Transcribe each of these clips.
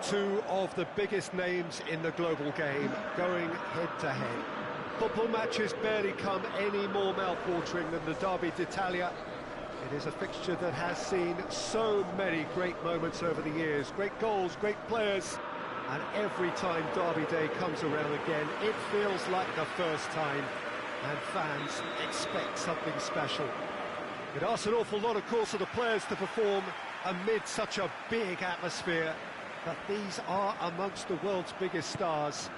two of the biggest names in the global game going head-to-head. Football matches barely come any more mouth-watering than the Derby d'Italia. It is a fixture that has seen so many great moments over the years, great goals, great players, and every time Derby Day comes around again, it feels like the first time, and fans expect something special. It asks an awful lot, of course, of the players to perform amid such a big atmosphere, but these are amongst the world's biggest stars,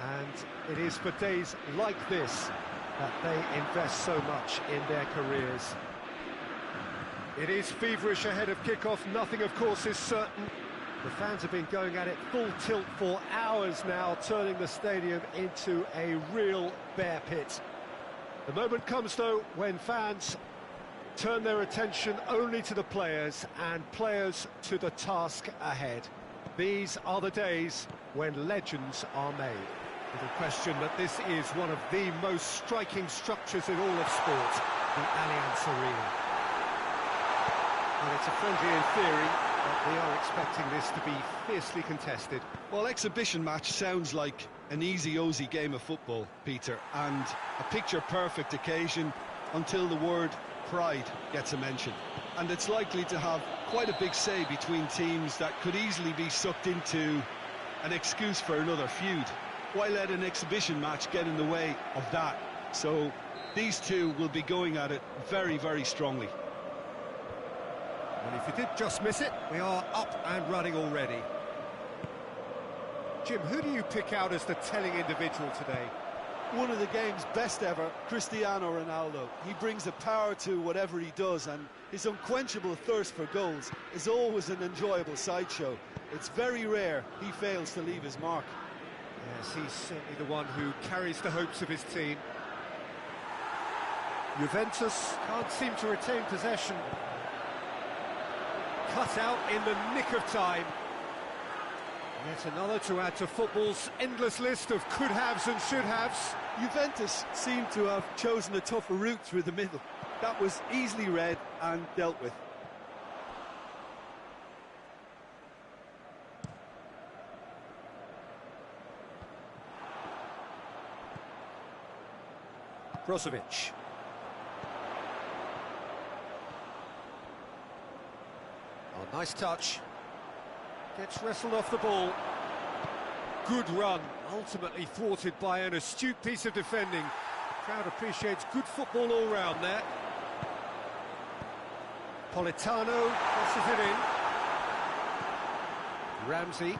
and it is for days like this that they invest so much in their careers. It is feverish ahead of kickoff, nothing of course is certain. The fans have been going at it full tilt for hours now, turning the stadium into a real bear pit. The moment comes though when fans turn their attention only to the players and players to the task ahead. These are the days when legends are made. Little question that this is one of the most striking structures in all of sport, the Allianz Arena. Well, it's a friendly in theory, but we are expecting this to be fiercely contested. Well, exhibition match sounds like an easy-ozy game of football, Peter, and a picture-perfect occasion until the word pride gets a mention. And it's likely to have quite a big say between teams that could easily be sucked into an excuse for another feud. Why let an exhibition match get in the way of that? So these two will be going at it very, very strongly. And if you did just miss it, we are up and running already. Jim, who do you pick out as the telling individual today? One of the game's best ever, Cristiano Ronaldo. He brings a power to whatever he does, and his unquenchable thirst for goals is always an enjoyable sideshow. It's very rare he fails to leave his mark. Yes, he's certainly the one who carries the hopes of his team. Juventus can't seem to retain possession. Cut out in the nick of time. Yet another to add to football's endless list of could-haves and should-haves. Juventus seem to have chosen a tougher route through the middle. That was easily read and dealt with. Brozovic. Oh, nice touch. Gets wrestled off the ball. Good run, ultimately thwarted by an astute piece of defending. The crowd appreciates good football all round there. Politano crosses it in. Ramsey.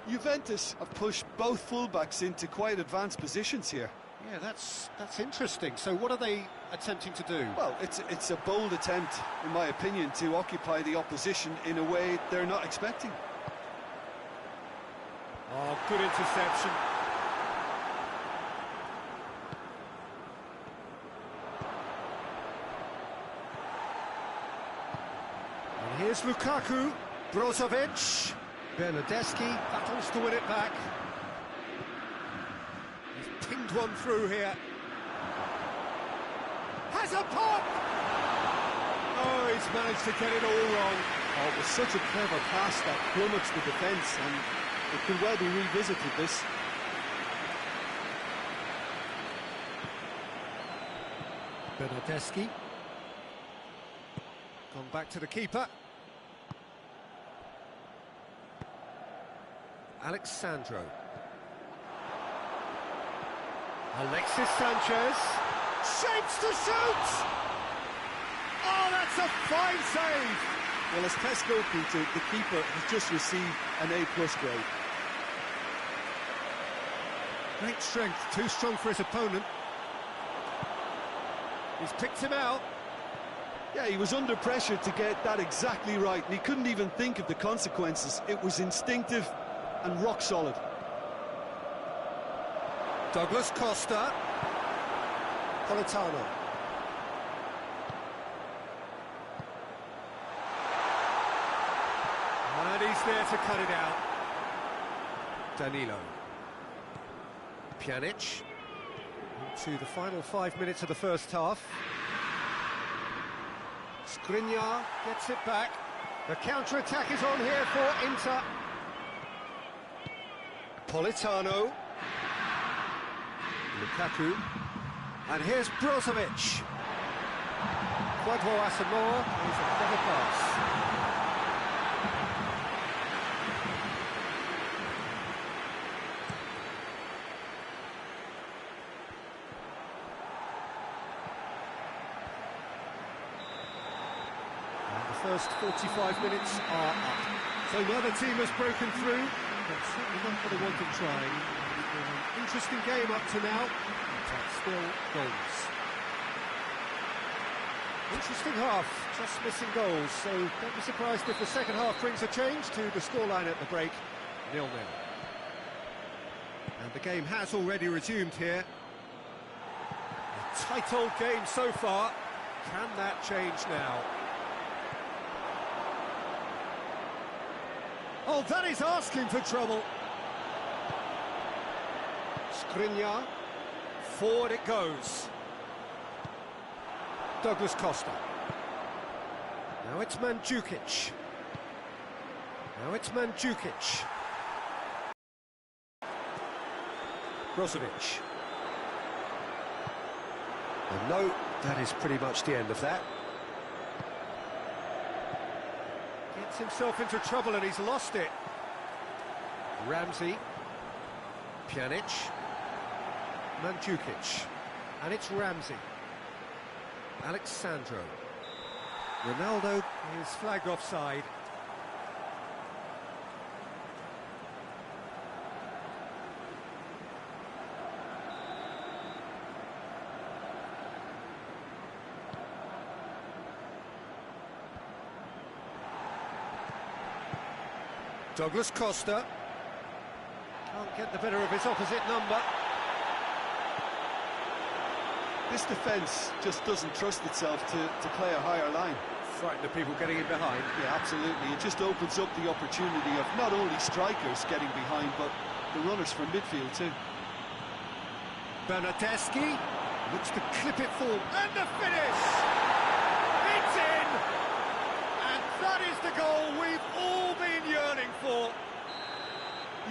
Juventus have pushed both fullbacks into quite advanced positions here. Yeah, that's interesting. So what are they attempting to do? Well, it's a bold attempt, in my opinion, to occupy the opposition in a way they're not expecting. Oh, good interception. And here's Lukaku, Brozovic, Bernardeschi battles to win it back. He's pinged one through here. Has a pop! Oh, he's managed to get it all wrong. Oh, it was such a clever pass that plummets the defence, and it could well be revisited, this. Bernardeschi. Gone back to the keeper. Alexandro. Alexis Sanchez. Shapes to shoot! Oh, that's a fine save! Well, as tests go, Peter, the keeper has just received an A+ grade. Great strength, too strong for his opponent. He's picked him out. Yeah, he was under pressure to get that exactly right, and he couldn't even think of the consequences. It was instinctive and rock solid. Douglas Costa. Politano. And he's there to cut it out. Danilo. Pjanic. Into the final 5 minutes of the first half. Skriniar gets it back. The counter-attack is on here for Inter. Napolitano. Lukaku. And here's Brozovic. Quadro Asamoah is a clever pass. First 45 minutes are up. So neither team has broken through, but certainly not for the want of trying. It's been an interesting game up to now, but still goals. Interesting half, just missing goals, so don't be surprised if the second half brings a change to the scoreline at the break, 0-0. And the game has already resumed here. A tight old game so far. Can that change now? Oh, that is asking for trouble. Skriniar. Forward it goes. Douglas Costa. Now it's Mandzukic. Now it's Mandzukic. Brozovic. And no, that is pretty much the end of that. Gets himself into trouble and he's lost it. Ramsey. Pjanic. Mandzukic. And it's Ramsey. Alexandro. Ronaldo is flagged offside. Douglas Costa. Can't get the better of his opposite number. This defence just doesn't trust itself to play a higher line. Frightened of people getting in behind. Yeah, absolutely. It just opens up the opportunity of not only strikers getting behind, but the runners from midfield too. Bernardeschi looks to clip it forward. And the finish! It's in! And that is the goal we've all been yearning for.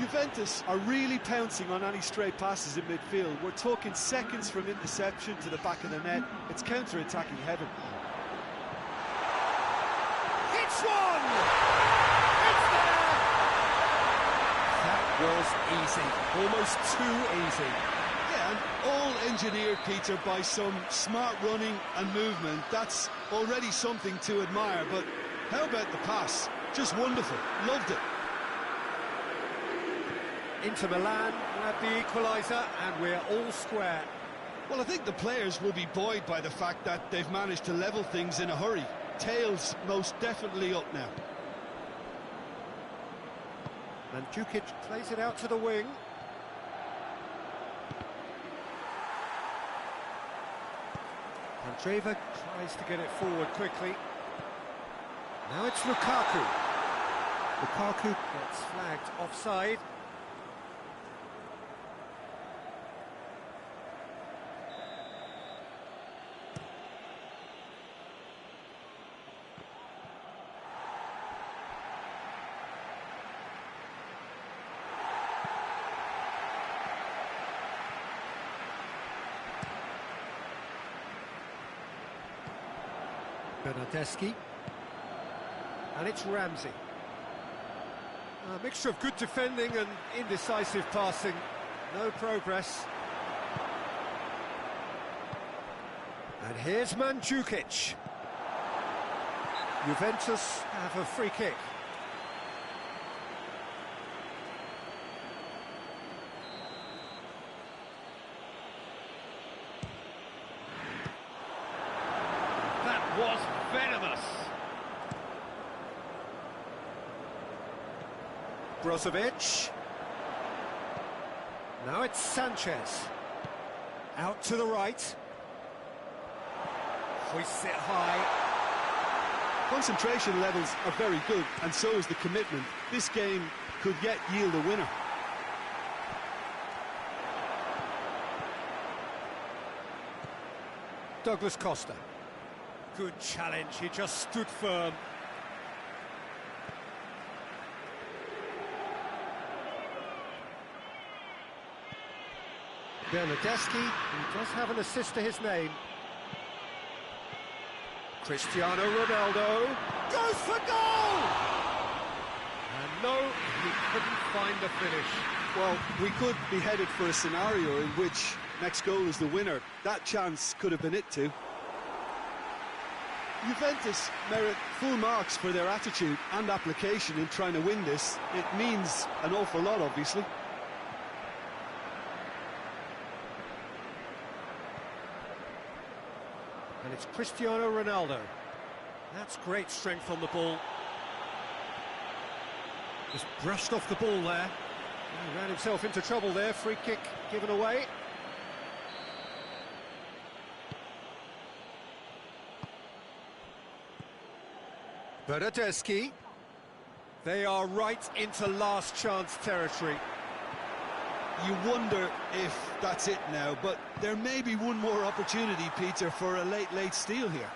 Juventus are really pouncing on any stray passes in midfield. We're talking seconds from interception to the back of the net. It's counter-attacking heaven. It's one! It's there! That was easy. Almost too easy. Yeah, and all engineered, Peter, by some smart running and movement. That's already something to admire, but how about the pass? Just wonderful. Loved it. Inter Milan grab the equaliser and we're all square. Well, I think the players will be buoyed by the fact that they've managed to level things in a hurry. Tails most definitely up now. Mandzukic plays it out to the wing. Andreva tries to get it forward quickly. Now it's Lukaku. Lukaku gets flagged offside. Bernardeschi. And it's Ramsey. A mixture of good defending and indecisive passing. No progress. And here's Mandzukic. Juventus have a free kick. That was venomous. Brozovic. Now it's Sanchez. Out to the right. Hoists it high. Concentration levels are very good, and so is the commitment. This game could yet yield a winner. Douglas Costa. Good challenge, he just stood firm. Bernardeschi, who does have an assist to his name. Cristiano Ronaldo goes for goal! And no, he couldn't find the finish. Well, we could be headed for a scenario in which next goal is the winner. That chance could have been it too. Juventus merit full marks for their attitude and application in trying to win this. It means an awful lot, obviously. And it's Cristiano Ronaldo. That's great strength on the ball. Just brushed off the ball there. He ran himself into trouble there. Free kick given away. Bernardeschi. They are right into last chance territory. You wonder if that's it now, but there may be one more opportunity, Peter, for a late steal here.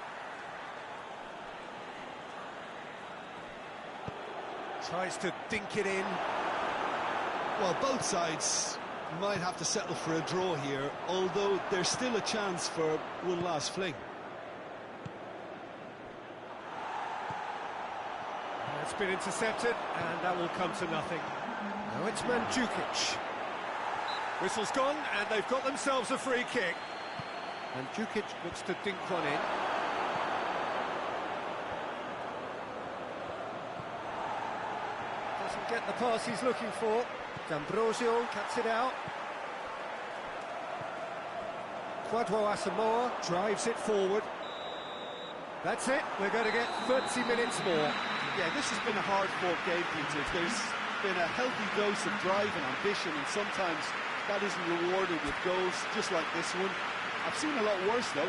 Tries to dink it in. Well, both sides might have to settle for a draw here, although there's still a chance for one last fling. It's been intercepted, and that will come to nothing. Now it's Mandzukic. Whistle's gone, and they've got themselves a free kick. And Mandzukic looks to dink one in. Doesn't get the pass he's looking for. D'Ambrosio cuts it out. Kwadwo Asamoah drives it forward. That's it, we're going to get 30 minutes more. Yeah, this has been a hard-fought game, Peter. There's been a healthy dose of drive and ambition, and sometimes that isn't rewarded with goals, just like this one. I've seen a lot worse, though.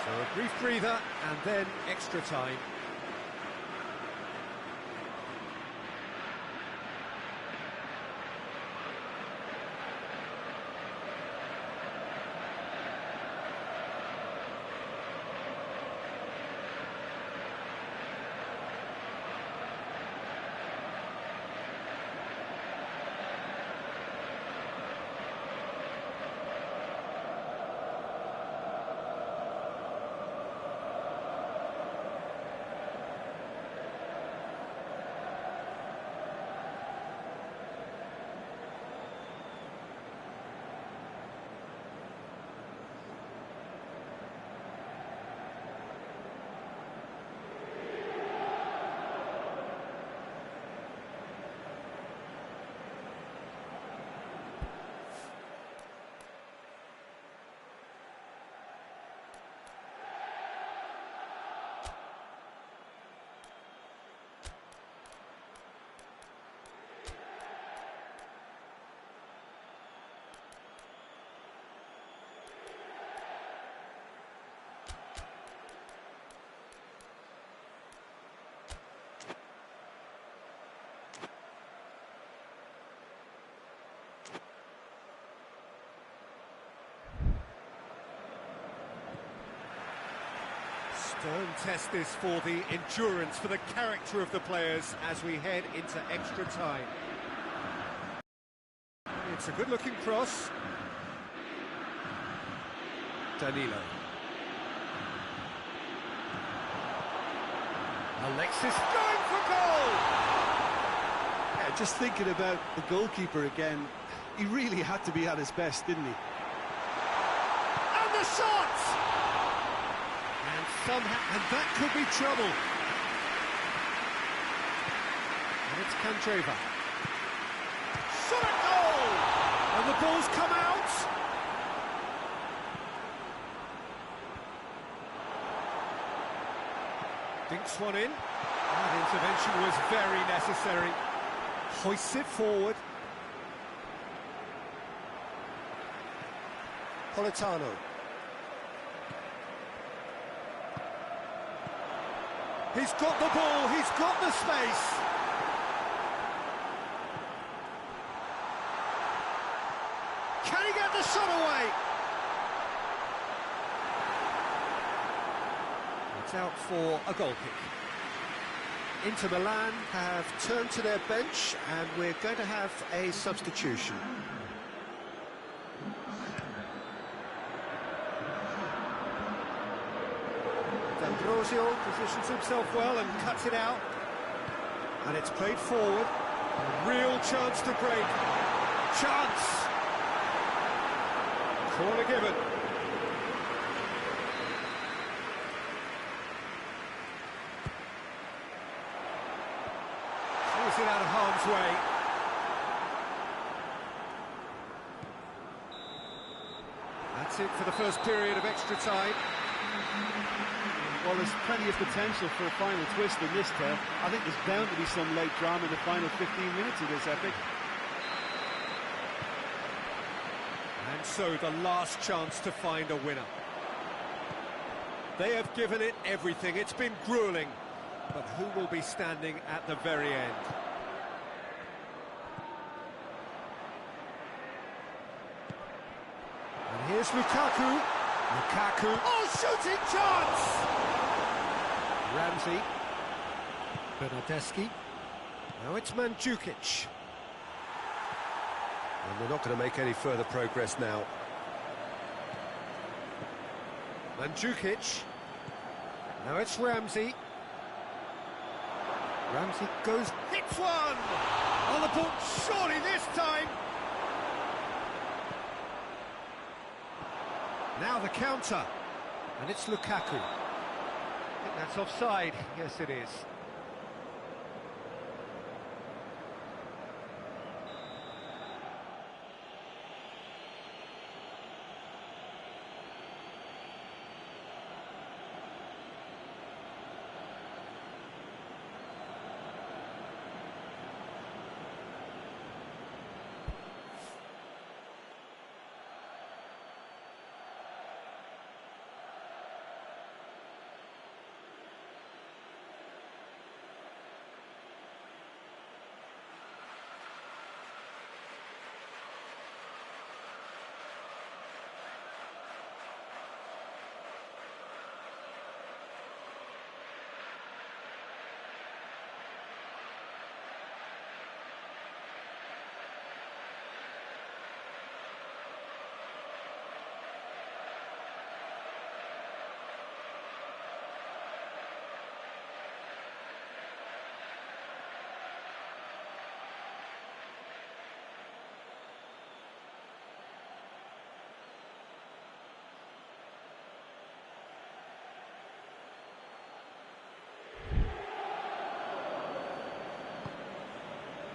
So a brief breather, and then extra time. Stern test this for the endurance, for the character of the players as we head into extra time. It's a good-looking cross. Danilo. Alexis going for goal! Yeah, just thinking about the goalkeeper again, he really had to be at his best, didn't he? And the shot! And that could be trouble. And it's Candreva. Shot at goal! And the ball's come out. Dinks one in. That intervention was very necessary. Hoists it forward. Politano. He's got the ball, he's got the space. Can he get the shot away? It's out for a goal kick. Inter Milan have turned to their bench, and we're going to have a substitution. D'Ambrosio positions himself well and cuts it out. And it's played forward. A real chance to break. Chance! Corner given. Pulls it out of harm's way. That's it for the first period of extra time. Well, there's plenty of potential for a final twist in this tale. I think there's bound to be some late drama in the final 15 minutes of this epic. And so the last chance to find a winner. They have given it everything. It's been grueling. But who will be standing at the very end? And here's Lukaku. Lukaku. Oh, shooting chance! Ramsey. Bernardeschi. Now it's Mandzukic. And they're not going to make any further progress now. Mandzukic. Now it's Ramsey. Ramsey goes, hits one! On the book, surely this time! Now the counter, and it's Lukaku. I think that's offside. Yes, it is.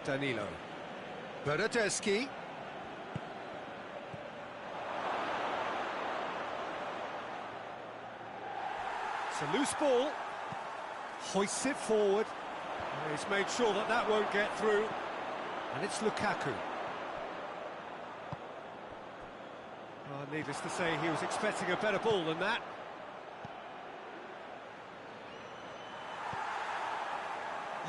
Danilo. Bernardeschi. It's a loose ball. Hoists it forward. He's made sure that that won't get through. And it's Lukaku. Oh, needless to say, he was expecting a better ball than that.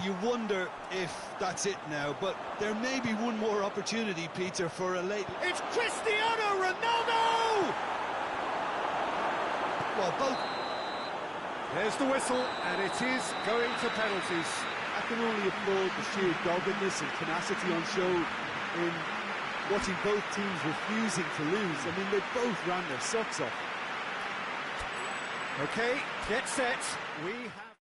You wonder if that's it now, but there may be one more opportunity, Peter, for a late... It's Cristiano Ronaldo! Well, both... There's the whistle, and it is going to penalties. I can only applaud the sheer doggedness and tenacity on show in watching both teams refusing to lose. I mean, they both ran their socks off. OK, get set. We have...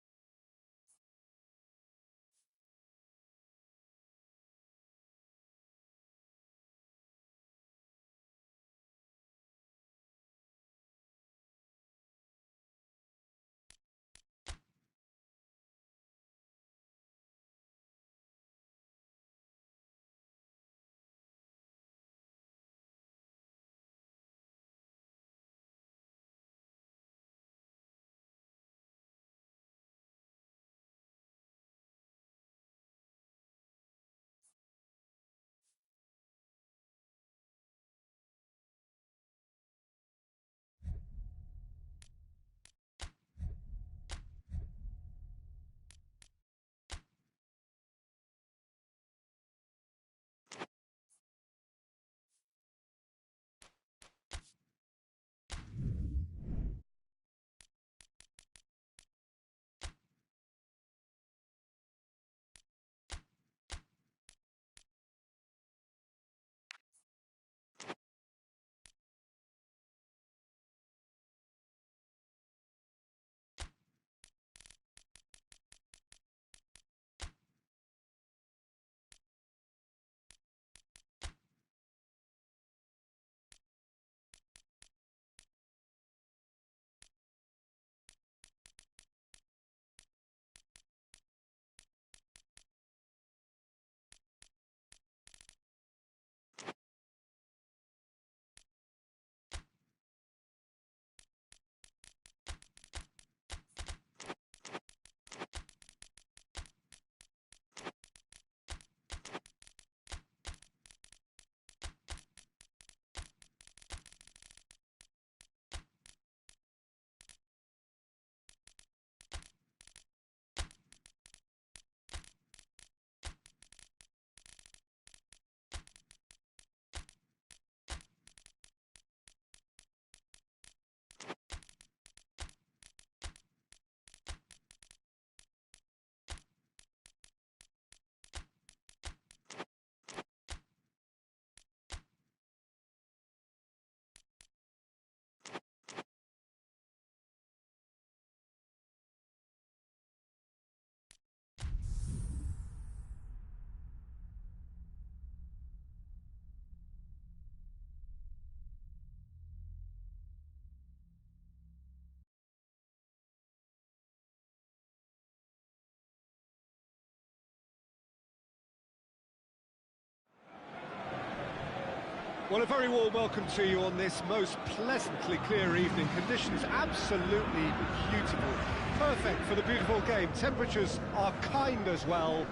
Well, a very warm welcome to you on this most pleasantly clear evening. Conditions absolutely beautiful. Perfect for the beautiful game. Temperatures are kind as well.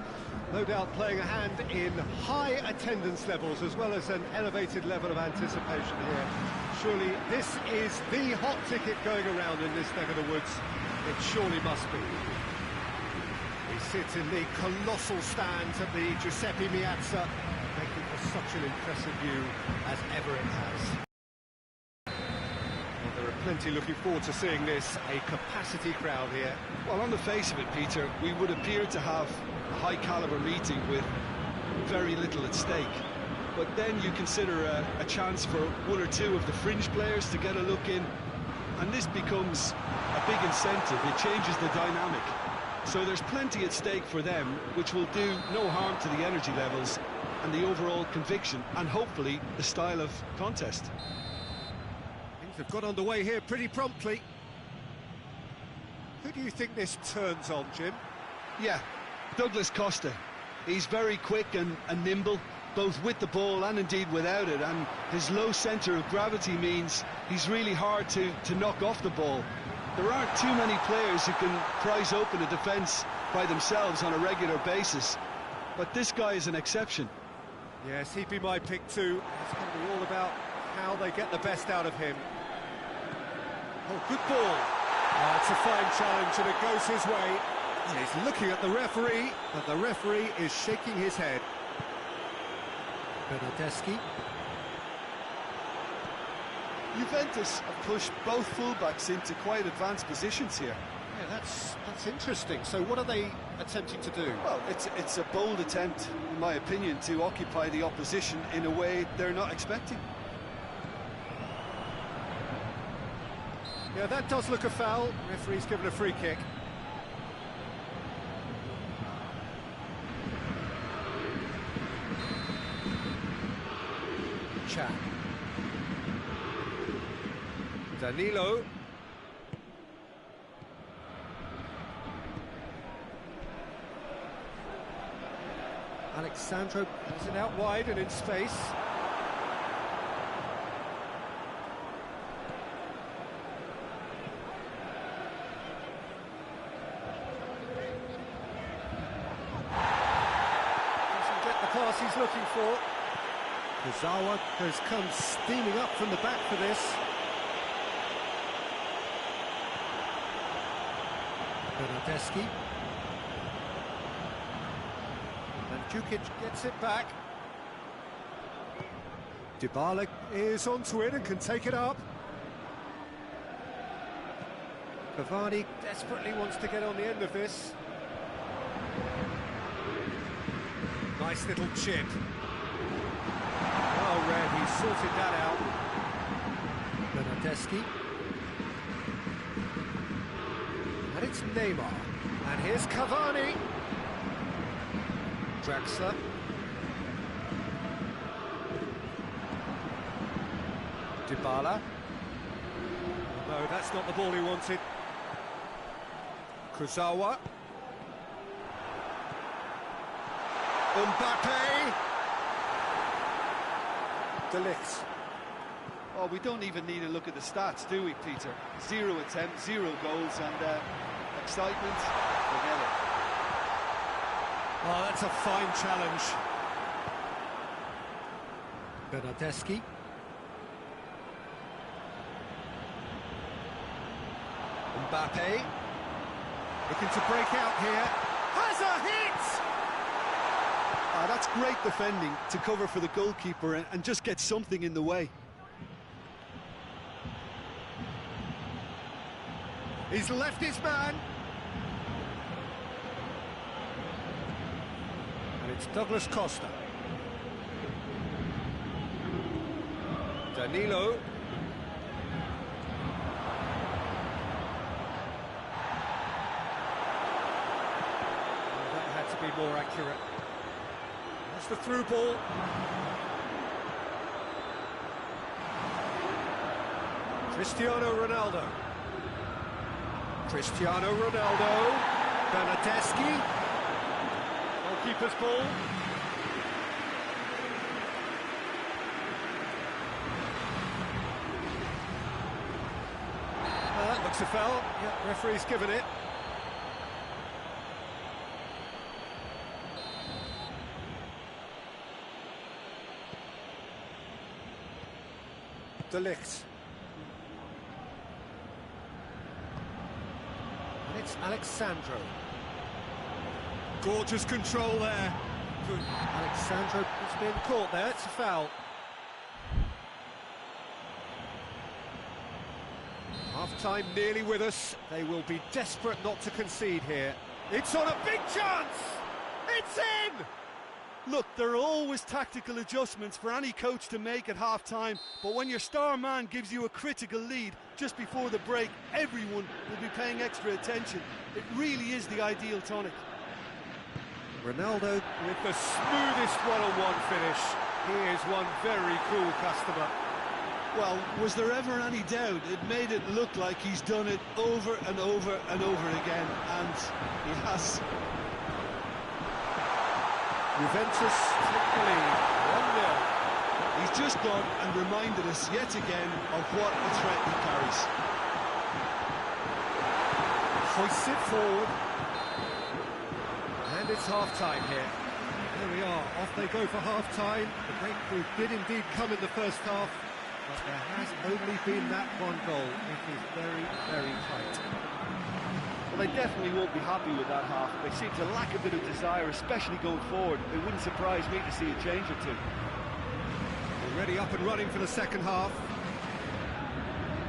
No doubt playing a hand in high attendance levels as well as an elevated level of anticipation here. Surely this is the hot ticket going around in this neck of the woods. It surely must be. We sit in the colossal stands at the Giuseppe Meazza, making for such an impressive view as ever it has. Well, there are plenty looking forward to seeing this, a capacity crowd here. Well, on the face of it, Peter, we would appear to have a high-caliber meeting with very little at stake. But then you consider a chance for one or two of the fringe players to get a look in, and this becomes a big incentive. It changes the dynamic. So there's plenty at stake for them, which will do no harm to the energy levels and the overall conviction, and hopefully the style of contest. Things have got underway here pretty promptly. Who do you think this turns on, Jim? Yeah, Douglas Costa. He's very quick and nimble, both with the ball and indeed without it, and his low centre of gravity means he's really hard to knock off the ball. There aren't too many players who can prise open a defence by themselves on a regular basis, but this guy is an exception. Yes, he'd be my pick too. It's going to be all about how they get the best out of him. Oh, good ball. Oh, it's a fine challenge and it goes his way. He's looking at the referee, but the referee is shaking his head. Bernardeschi. Juventus have pushed both fullbacks into quite advanced positions here. Yeah, that's interesting. So what are they attempting to do? Well, it's a bold attempt, in my opinion, to occupy the opposition in a way they're not expecting. Yeah, that does look a foul. Referee's given a free kick. Chan. Danilo. Alexandro plays it out wide and in space. Doesn't get the pass he's looking for. Kurzawa has come steaming up from the back for this. Bernardeschi. Mandzukic gets it back. Dybala is onto it and can take it up. Cavani desperately wants to get on the end of this. Nice little chip. Well read, he sorted that out. Bernardeschi. And it's Neymar. And here's Cavani. Draxler. Dybala. No, that's not the ball he wanted. Kurzawa. Mbappe. De Ligt. Oh, we don't even need to look at the stats, do we, Peter? 0 attempts, 0 goals, and excitement, forget it. Oh, that's a fine challenge. Bernardeschi. Mbappe. Looking to break out here. Has a hit! That's great defending to cover for the goalkeeper and just get something in the way. He's left his man. And it's Douglas Costa. Danilo. That had to be more accurate. That's the through ball. Cristiano Ronaldo. Cristiano Ronaldo. Bernardeschi. Goalkeeper's ball. Looks a foul. Yeah, referee's given it. De Ligt. And it's Alexandro. Gorgeous control there. Good. Alexandro has been caught there. It's a foul. Half-time nearly with us. They will be desperate not to concede here. It's on a big chance! It's in! Look, there are always tactical adjustments for any coach to make at half-time, but when your star man gives you a critical lead just before the break, everyone will be paying extra attention. It really is the ideal tonic. Ronaldo with the smoothest one-on-one finish. He is one very cool customer. Well, was there ever any doubt? It made it look like he's done it over and over and over again, and he has. Juventus take the lead, 1-0. He's just gone and reminded us yet again of what a threat he carries. Hoists it forward. And it's half-time here. There we are, off they go for half-time. The breakthrough did indeed come in the first half, but there has only been that one goal. It is very, very tight. Well, they definitely won't be happy with that half. They seem to lack a bit of desire, especially going forward. It wouldn't surprise me to see a change or two. Already up and running for the second half.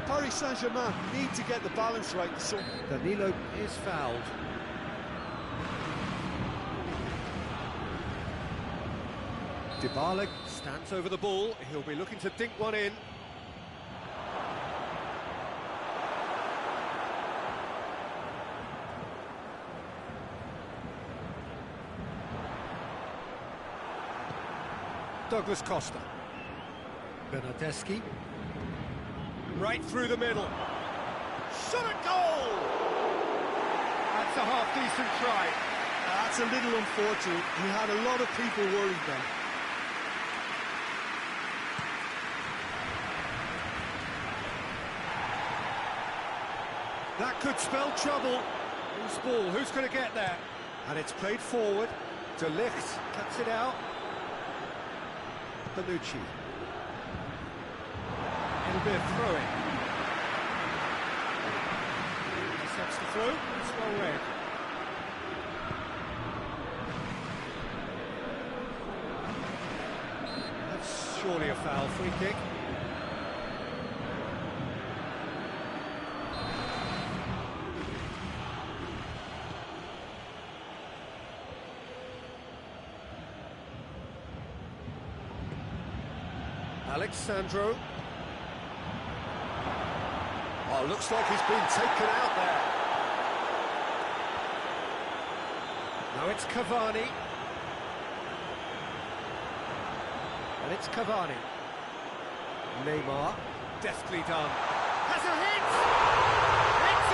Paris Saint-Germain need to get the balance right. So Danilo is fouled. Dybala stands over the ball. He'll be looking to dink one in. Douglas Costa. Bernardeschi. Right through the middle. Shot a goal! That's a half-decent try. That's a little unfortunate. He had a lot of people worried then. That could spell trouble. Who's ball? Who's going to get there? And it's played forward. De Ligt cuts it out. Bonucci. It'll be a throw-in. Accepts the throw. It's well read. That's surely a foul. Free kick. Alexandro. Oh, looks like he's been taken out there. Now it's Cavani. And it's Cavani. Neymar. Deftly done. Has a hit! It's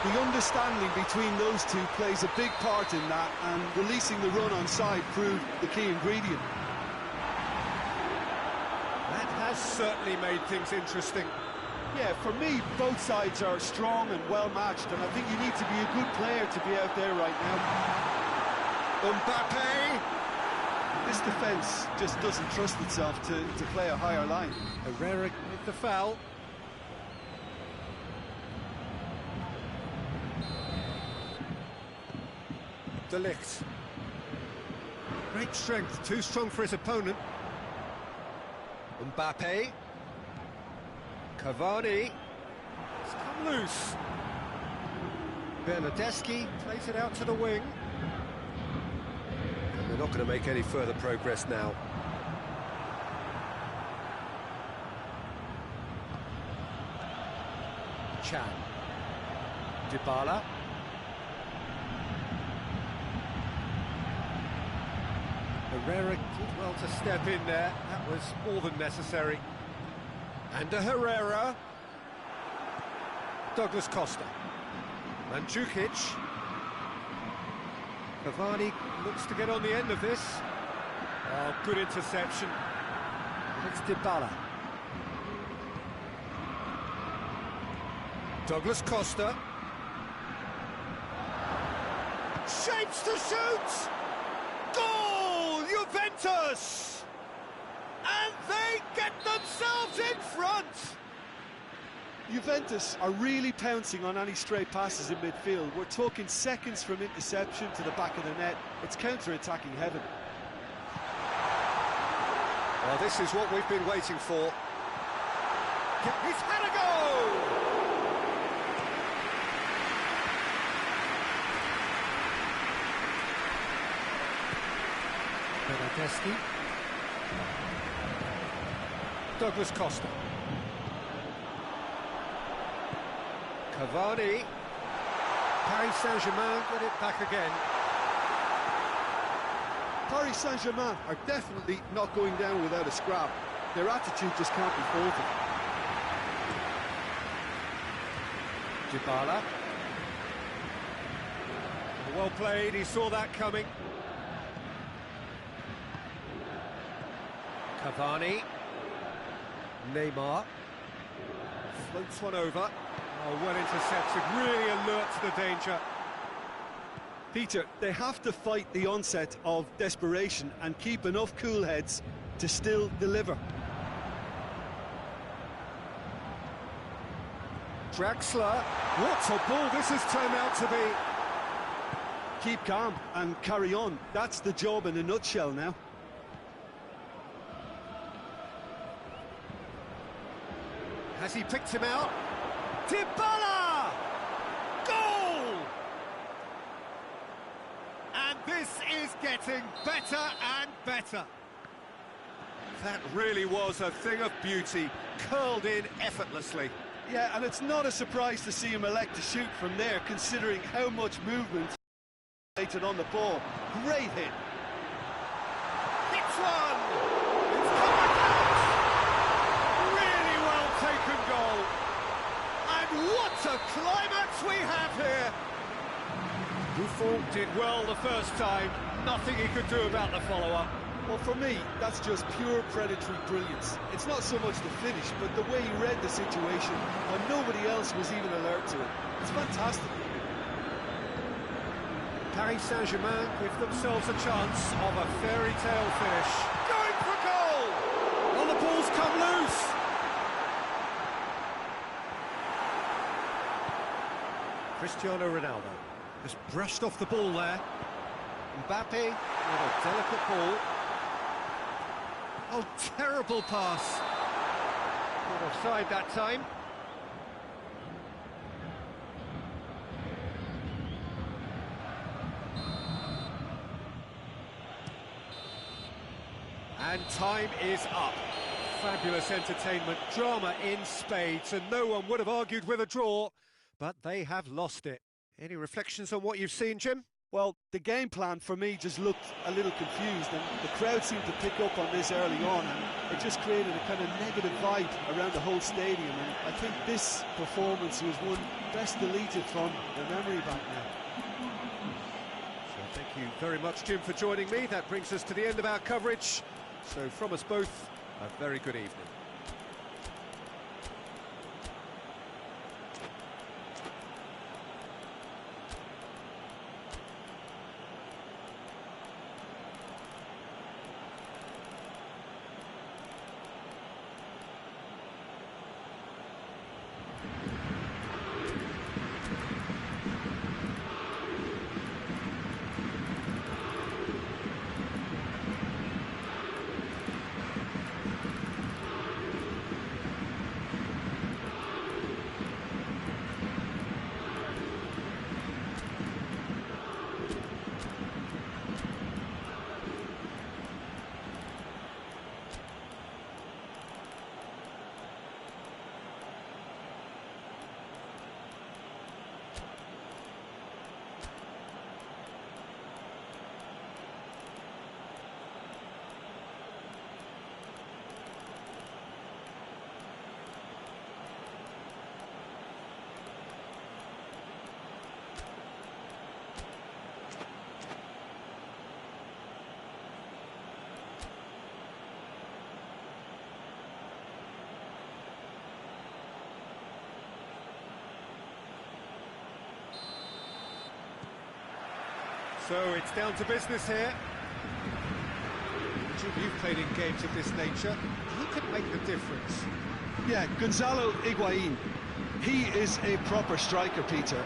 in! The understanding between those two plays a big part in that, and releasing the run on side proved the key ingredient. Has certainly made things interesting. Yeah, for me, both sides are strong and well-matched, and I think you need to be a good player to be out there right now. Mbappe! This defence just doesn't trust itself to play a higher line. Herrera with the foul. De Ligt. Great strength, too strong for his opponent. Mbappe. Cavani. It's come loose. Bernardeschi plays it out to the wing. And they're not going to make any further progress now. Chan. Dybala. Herrera did well to step in there. That was more than necessary. And a Herrera. Douglas Costa. Mandzukic. Cavani looks to get on the end of this. Oh, good interception. It's Dybala. Douglas Costa. Shapes to shoot! Goal! Juventus! And they get themselves in front! Juventus are really pouncing on any stray passes in midfield. We're talking seconds from interception to the back of the net. It's counter-attacking heaven. Well, this is what we've been waiting for. He's had a go! Bernardeschi. Douglas Costa. Cavani. Paris Saint-Germain get it back again. Paris Saint-Germain are definitely not going down without a scrap. Their attitude just can't be faulted. Dybala. Well played, he saw that coming. Cavani. Neymar. Floats one over. Oh, well intercepted, really alert to the danger. Peter, they have to fight the onset of desperation and keep enough cool heads to still deliver. Draxler. What a ball this has turned out to be. Keep calm and carry on. That's the job in a nutshell now. Has he picked him out? Dybala! Goal! And this is getting better and better. That really was a thing of beauty, curled in effortlessly. Yeah, and it's not a surprise to see him elect to shoot from there, considering how much movement on the ball. Great hit. Hits one! It's coming out! Really well taken goal. And what a climax we have here! Buffon did well the first time, nothing he could do about the follow-up. Well, for me, that's just pure predatory brilliance. It's not so much the finish, but the way he read the situation when nobody else was even alert to it. It's fantastic. Paris Saint-Germain give themselves a chance of a fairy tale finish. Going for goal! Well, the ball's come loose. Cristiano Ronaldo has brushed off the ball there. Mbappe with a delicate ball. Oh, terrible pass. Not offside that time. And time is up. Fabulous entertainment, drama in spades, and no one would have argued with a draw, but they have lost it. Any reflections on what you've seen, Jim? Well, the game plan for me just looked a little confused, and the crowd seemed to pick up on this early on, and it just created a kind of negative vibe around the whole stadium, and I think this performance was one best deleted from the memory bank now. So thank you very much, Jim, for joining me. That brings us to the end of our coverage. So from us both, a very good evening. So it's down to business here. You've played in games of this nature. Who can make the difference? Yeah, Gonzalo Higuain. He is a proper striker, Peter,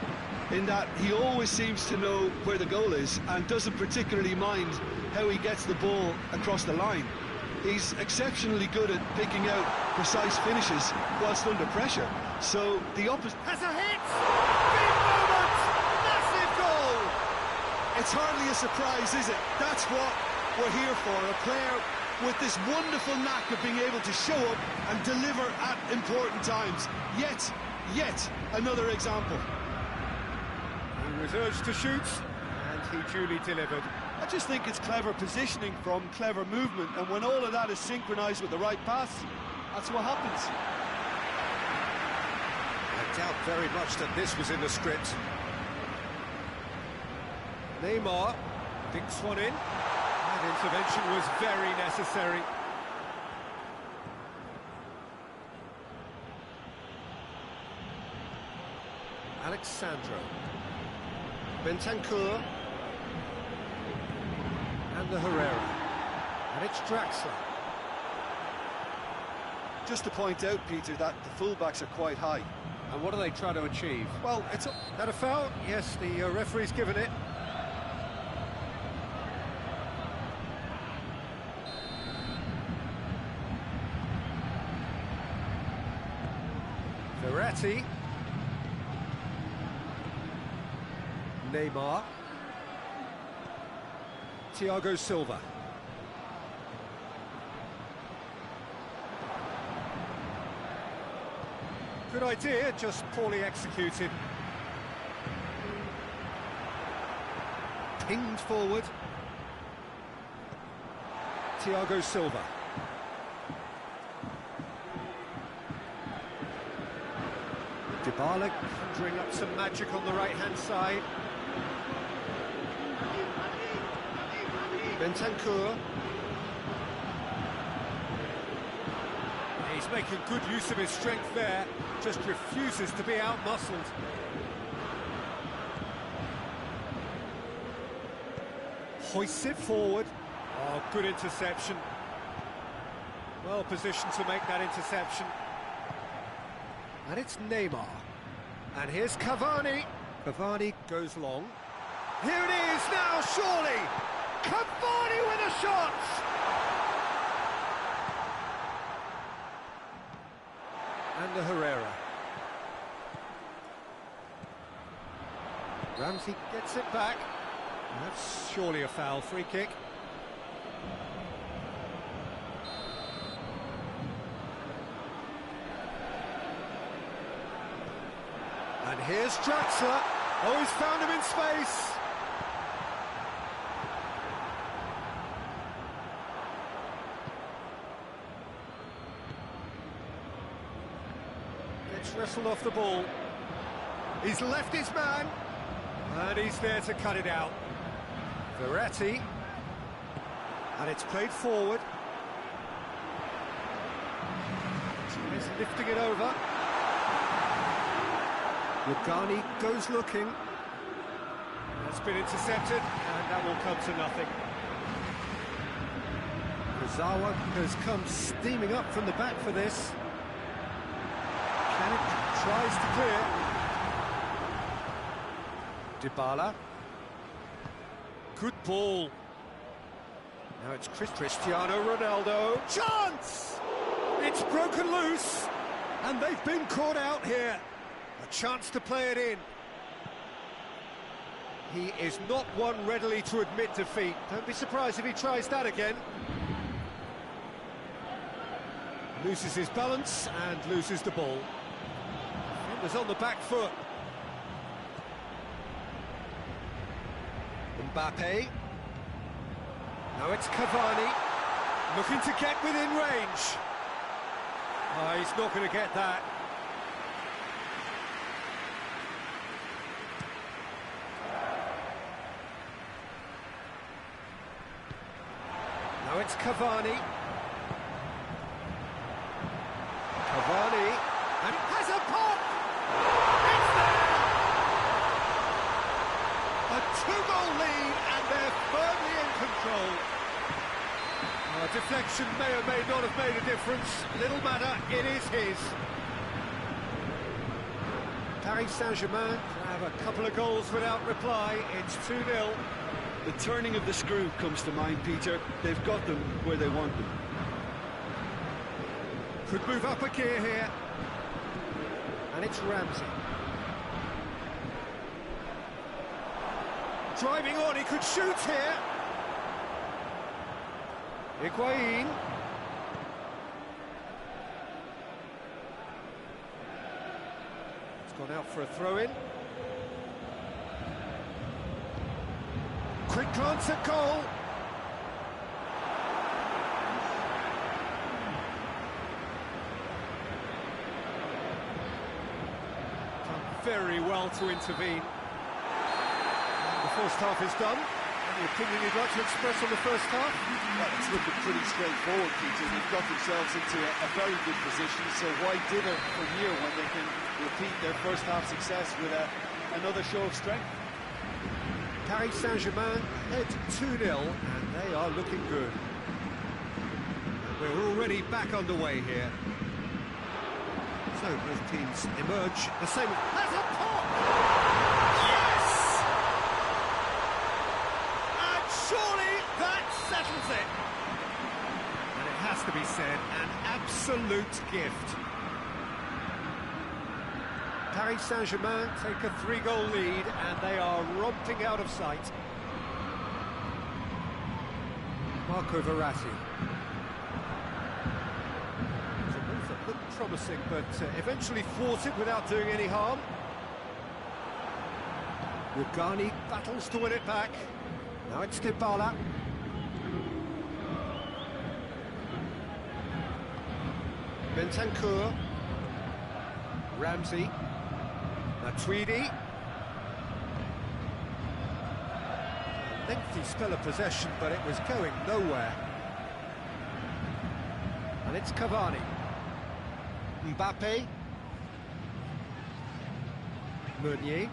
in that he always seems to know where the goal is and doesn't particularly mind how he gets the ball across the line. He's exceptionally good at picking out precise finishes whilst under pressure. So the opposite has a hit! Big moment! Massive goal! It's hardly a surprise, is it? That's what we're here for, a player with this wonderful knack of being able to show up and deliver at important times. Yet another example. He was urged to shoot, and he duly delivered. I just think it's clever positioning from clever movement, and when all of that is synchronised with the right pass, that's what happens. I doubt very much that this was in the script. Neymar dinks one in. That intervention was very necessary. Alexandro. Bentancur. And the Herrera. And it's Draxler. Just to point out, Peter, that the fullbacks are quite high. And what are they trying to achieve? Well, it's that a foul? Yes, the referee's given it. Verratti. Neymar. Thiago Silva. Good idea, just poorly executed. Pinged forward. Thiago Silva. Dybala conjuring up some magic on the right-hand side. Bentancur. He's making good use of his strength there, just refuses to be out-muscled. Hoists it forward. Oh, good interception. Well positioned to make that interception. And it's Neymar. And here's Cavani. Cavani goes long. Here it is now, surely! Cavani with a shot! And the Herrera. Ramsey gets it back. That's surely a foul, free kick. And here's Draxler. Oh, he's found him in space. Gets wrestled off the ball. He's left his man. And he's there to cut it out. Verratti. And it's played forward. He's lifting it over. Lugani goes looking. That's been intercepted, and that will come to nothing. Kurzawa has come steaming up from the back for this. Canik tries to clear. Dybala. Good ball. Now it's Cristiano Ronaldo. Chance! It's broken loose, and they've been caught out here. A chance to play it in. He is not one readily to admit defeat. Don't be surprised if he tries that again. Loses his balance and loses the ball. Defender's on the back foot. Mbappe. Now it's Cavani. Looking to get within range. Oh, he's not going to get that. Now it's Cavani. Cavani, and it has a pop! It's there! A two-goal lead, and control. Deflection may or may not have made a difference. Little matter, it is his. Paris Saint-Germain have a couple of goals without reply. It's 2-0. The turning of the screw comes to mind, Peter. They've got them where they want them. Could move up a gear here. And it's Ramsey. Driving on, he could shoot here. Higuain. It's gone out for a throw-in. Quick glance at goal. Done very well to intervene. The first half is done. Any opinion you'd like to express on the first half? Well, it's looking pretty straightforward, Peter. They've got themselves into a very good position, so why dither from here when they can repeat their first half success with another show of strength? Paris Saint-Germain head 2-0, and they are looking good. We're already back underway here. So both teams emerge the same. Has a pop! Yes! And surely that settles it. And it has to be said, an absolute gift. Paris Saint-Germain take a 3-goal lead, and they are romping out of sight. Marco Verratti. It's a move that looked promising, but eventually thwarted without doing any harm. Rugani battles to win it back. Now it's Dybala. Bentancur. Ramsey. Matuidi. A lengthy spell of possession, but it was going nowhere. And it's Cavani. Mbappe. Meunier.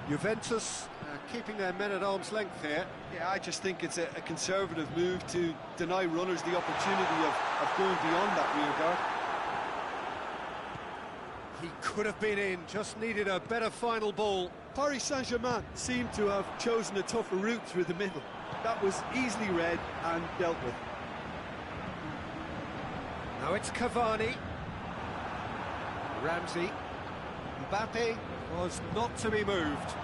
Juventus keeping their men at arm's length here. Yeah, I just think it's a conservative move to deny runners the opportunity of going beyond that rear guard. He could have been in, just needed a better final ball. Paris Saint-Germain seemed to have chosen a tougher route through the middle. That was easily read and dealt with. Now it's Cavani. Ramsey. Mbappe was not to be moved.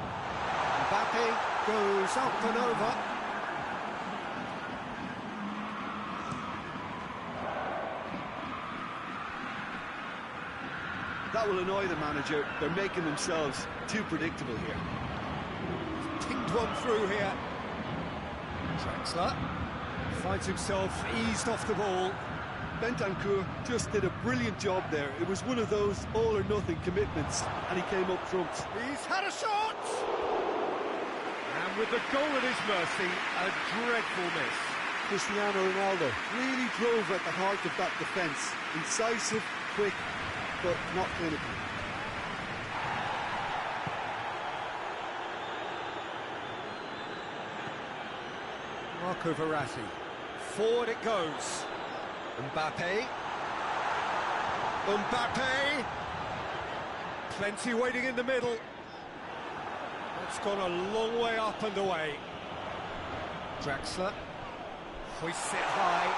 Mbappe goes up and over. That will annoy the manager. They're making themselves too predictable here. Pinged one through here. Draxler finds himself eased off the ball. Bentancur just did a brilliant job there. It was one of those all-or-nothing commitments, and he came up trump. He's had a shot! And with the goal at his mercy, a dreadful miss. Cristiano Ronaldo really drove at the heart of that defence. Incisive, quick, but not clinical. Marco Verratti. Forward it goes. Mbappe. Mbappe. Plenty waiting in the middle. It's gone a long way up and away. Draxler. Hoists it high.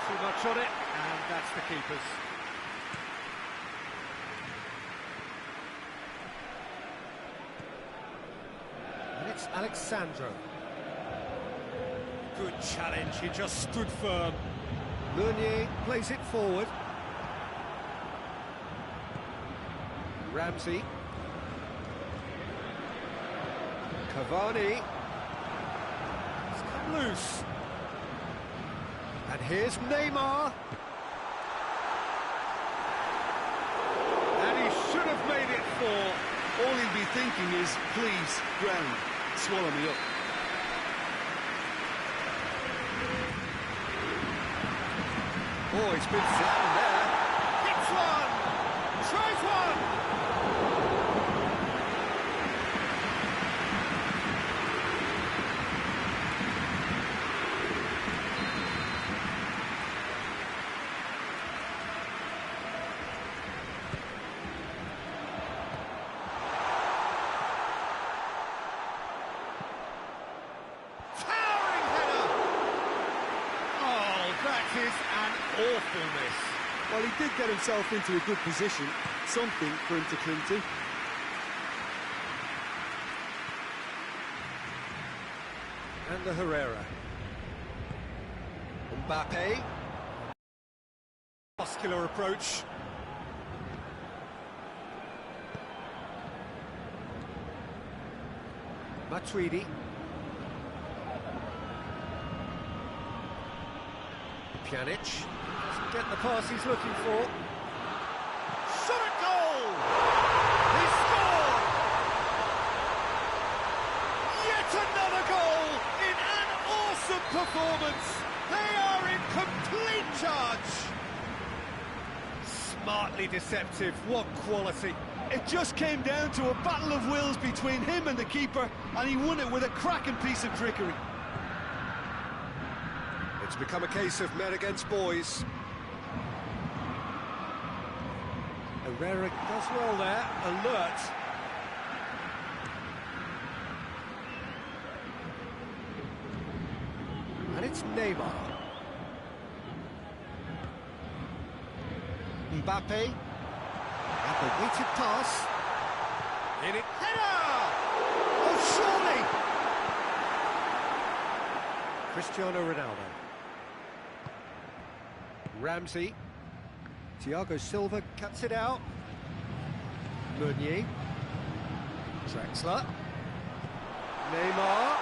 Too much on it, and that's the keeper's. And it's Alexandro. Good challenge, he just stood firm. Meunier plays it forward. Ramsey. Cavani. It's come loose. And here's Neymar. And he should have made it 4. All he'd be thinking is, please, ground, swallow me up. Oh, he's been flattened there. Hits one! Tries one! Well, he did get himself into a good position, something for him to cling to. And the Herrera. Mbappe. Muscular approach. Matuidi. Pjanic doesn't get the pass he's looking for. Shot at goal! He scored! Yet another goal in an awesome performance. They are in complete charge. Smartly deceptive, what quality. It just came down to a battle of wills between him and the keeper, and he won it with a cracking piece of trickery. It's become a case of men against boys. Herrera does well there, alert. And it's Neymar. Mbappe. And the weighted pass. In it. Header! Oh, surely! Cristiano Ronaldo. Ramsey. Thiago Silva cuts it out. Meunier. Draxler. Neymar.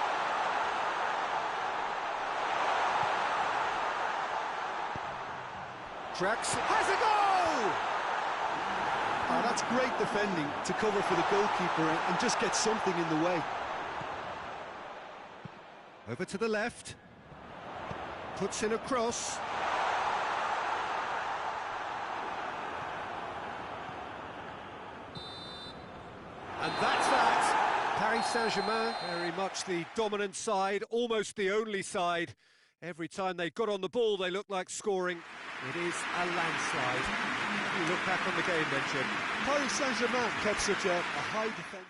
Drax has a goal! Oh, that's great defending to cover for the goalkeeper and just get something in the way. Over to the left. Puts in a cross. And that's that. Paris Saint-Germain, very much the dominant side, almost the only side. Every time they got on the ball, they looked like scoring. It is a landslide. You look back on the game then, Jim. Paris Saint-Germain kept such a high defence.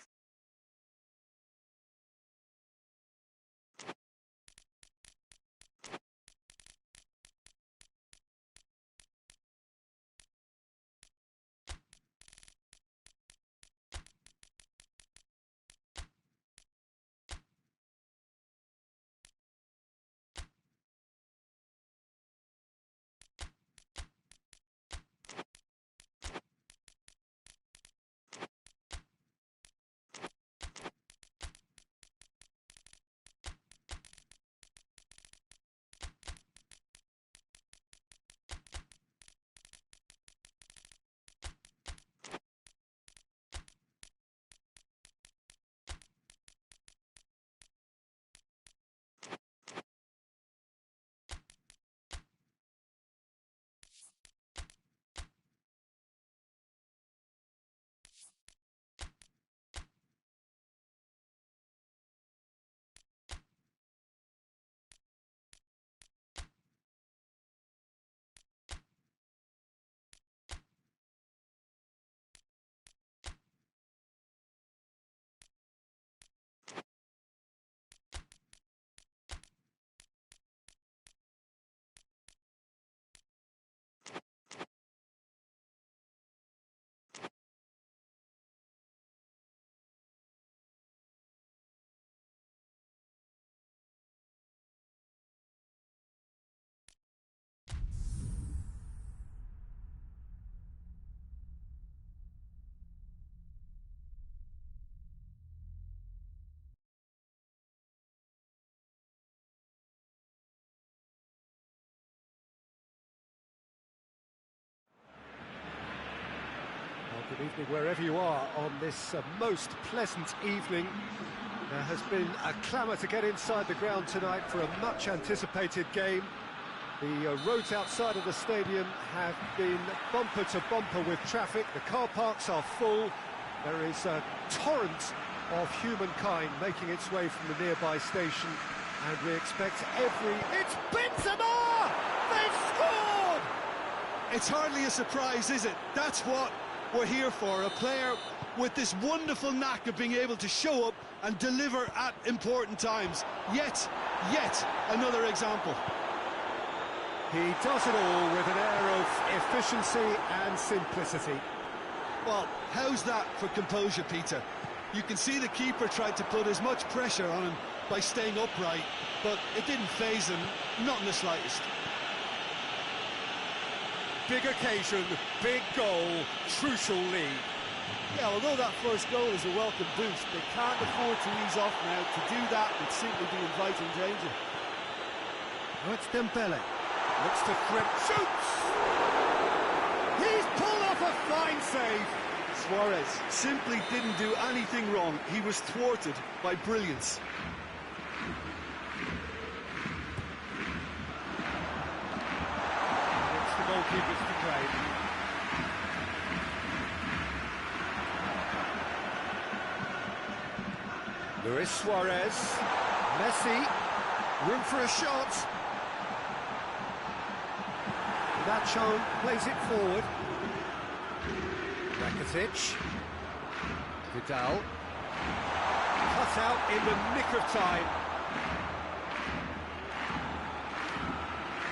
Good evening wherever you are on this most pleasant evening. There has been a clamour to get inside the ground tonight for a much anticipated game. The roads outside of the stadium have been bumper to bumper with traffic. The car parks are full. There is a torrent of humankind making its way from the nearby station, and we expect It's Benzema! They've scored! It's hardly a surprise, is it? That's what we're here for, a player with this wonderful knack of being able to show up and deliver at important times. Yet another example. He does it all with an air of efficiency and simplicity. Well, how's that for composure, Peter? You can see the keeper tried to put as much pressure on him by staying upright, but it didn't faze him, not in the slightest. Big occasion, big goal, crucial lead. Yeah, although that first goal is a welcome boost, they can't afford to ease off now. To do that would simply be inviting danger. Oh, it's Dembele. Looks to threat, shoots! He's pulled off a fine save. Suarez simply didn't do anything wrong. He was thwarted by brilliance. It's the goalkeepers to play. Luis Suarez, Messi, room for a shot. Nacho plays it forward. Rakitic, Vidal, cut out in the nick of time.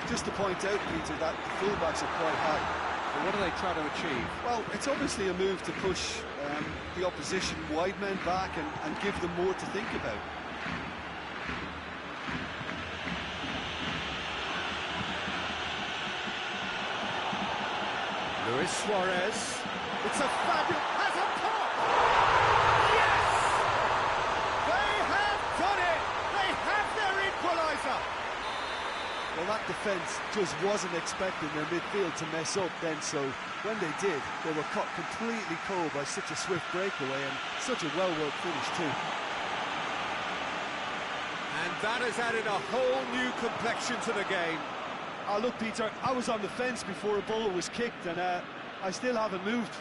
Just to point out, Peter, that the fullbacks are quite high. But what are they trying to achieve? Well, it's obviously a move to push the opposition wide men back and give them more to think about. Luis Suarez, it's a fabulous, has a pop! Yes! They have done it! They have their equaliser! Well, that defence just wasn't expecting their midfield to mess up then, so when they did, they were caught completely cold by such a swift breakaway and such a well-worked finish too. And that has added a whole new complexion to the game. Oh, look, Peter, I was on the fence before a ball was kicked, and I still haven't moved.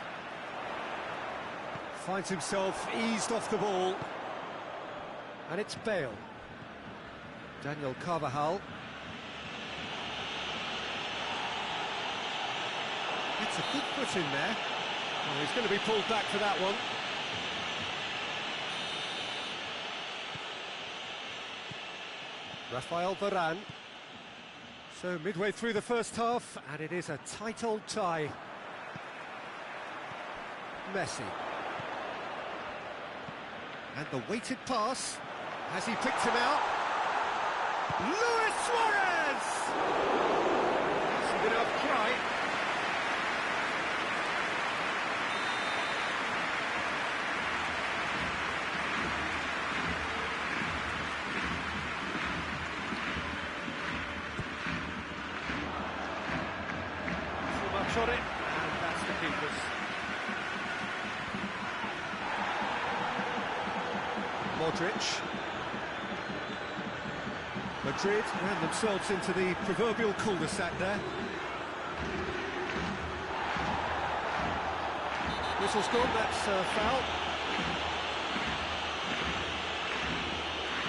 Finds himself eased off the ball. And it's Bale. Daniel Carvajal. That's a good foot in there. Oh, he's going to be pulled back for that one. Rafael Varane. So midway through the first half, and it is a tight old tie. Messi. And the weighted pass. Has he picked him out? Luis Suarez! That's a bit of a try. Shot it, and that's the keepers. Modric. Madrid ran themselves into the proverbial cul-de-sac there. Whistle's gone, that's a foul.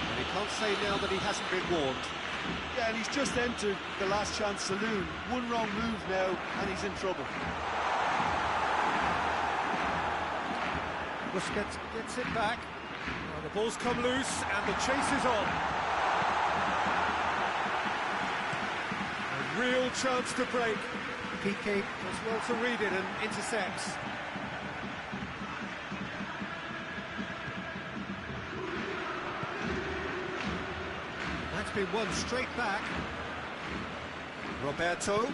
And he can't say now that he hasn't been warned. Yeah, and he's just entered the last chance saloon. One wrong move now, and he's in trouble. Busquets gets it back. Well, the ball's come loose, and the chase is on. A real chance to break. Piqué does well to read it and intercepts. That's been won straight back. Roberto.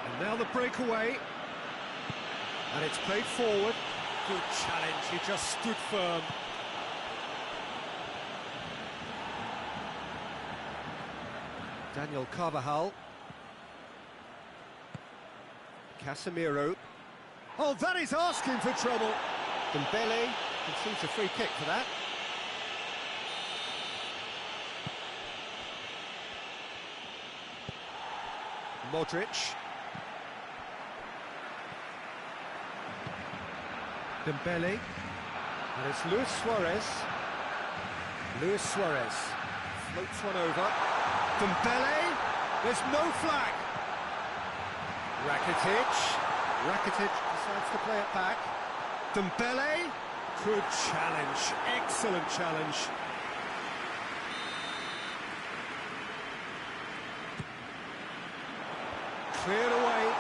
And now the breakaway. And it's played forward. Good challenge, he just stood firm. Daniel Carvajal. Casemiro. Oh, that is asking for trouble. Dembele concedes a free kick for that. Modric. Dembele. And it's Luis Suarez. Luis Suarez floats one over. Dembele. There's no flag. Rakitic decides to play it back. Dembele Good challenge, excellent challenge. Cleared away.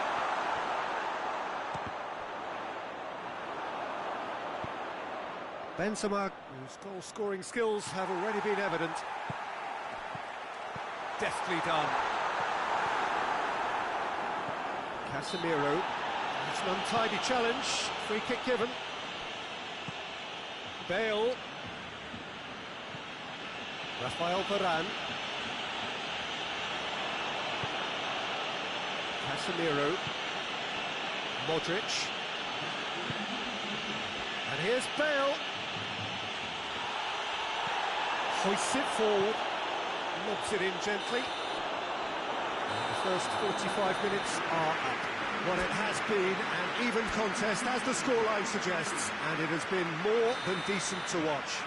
Benzema, whose goal-scoring skills have already been evident. Deftly done. Casemiro. It's an untidy challenge. Free kick given. Bale. Rafael Varane. Casemiro. Modric. And here's Bale. Hoists it forward. Lobs it in gently. And the first 45 minutes are up. Well, it has been an even contest, as the scoreline suggests, and it has been more than decent to watch.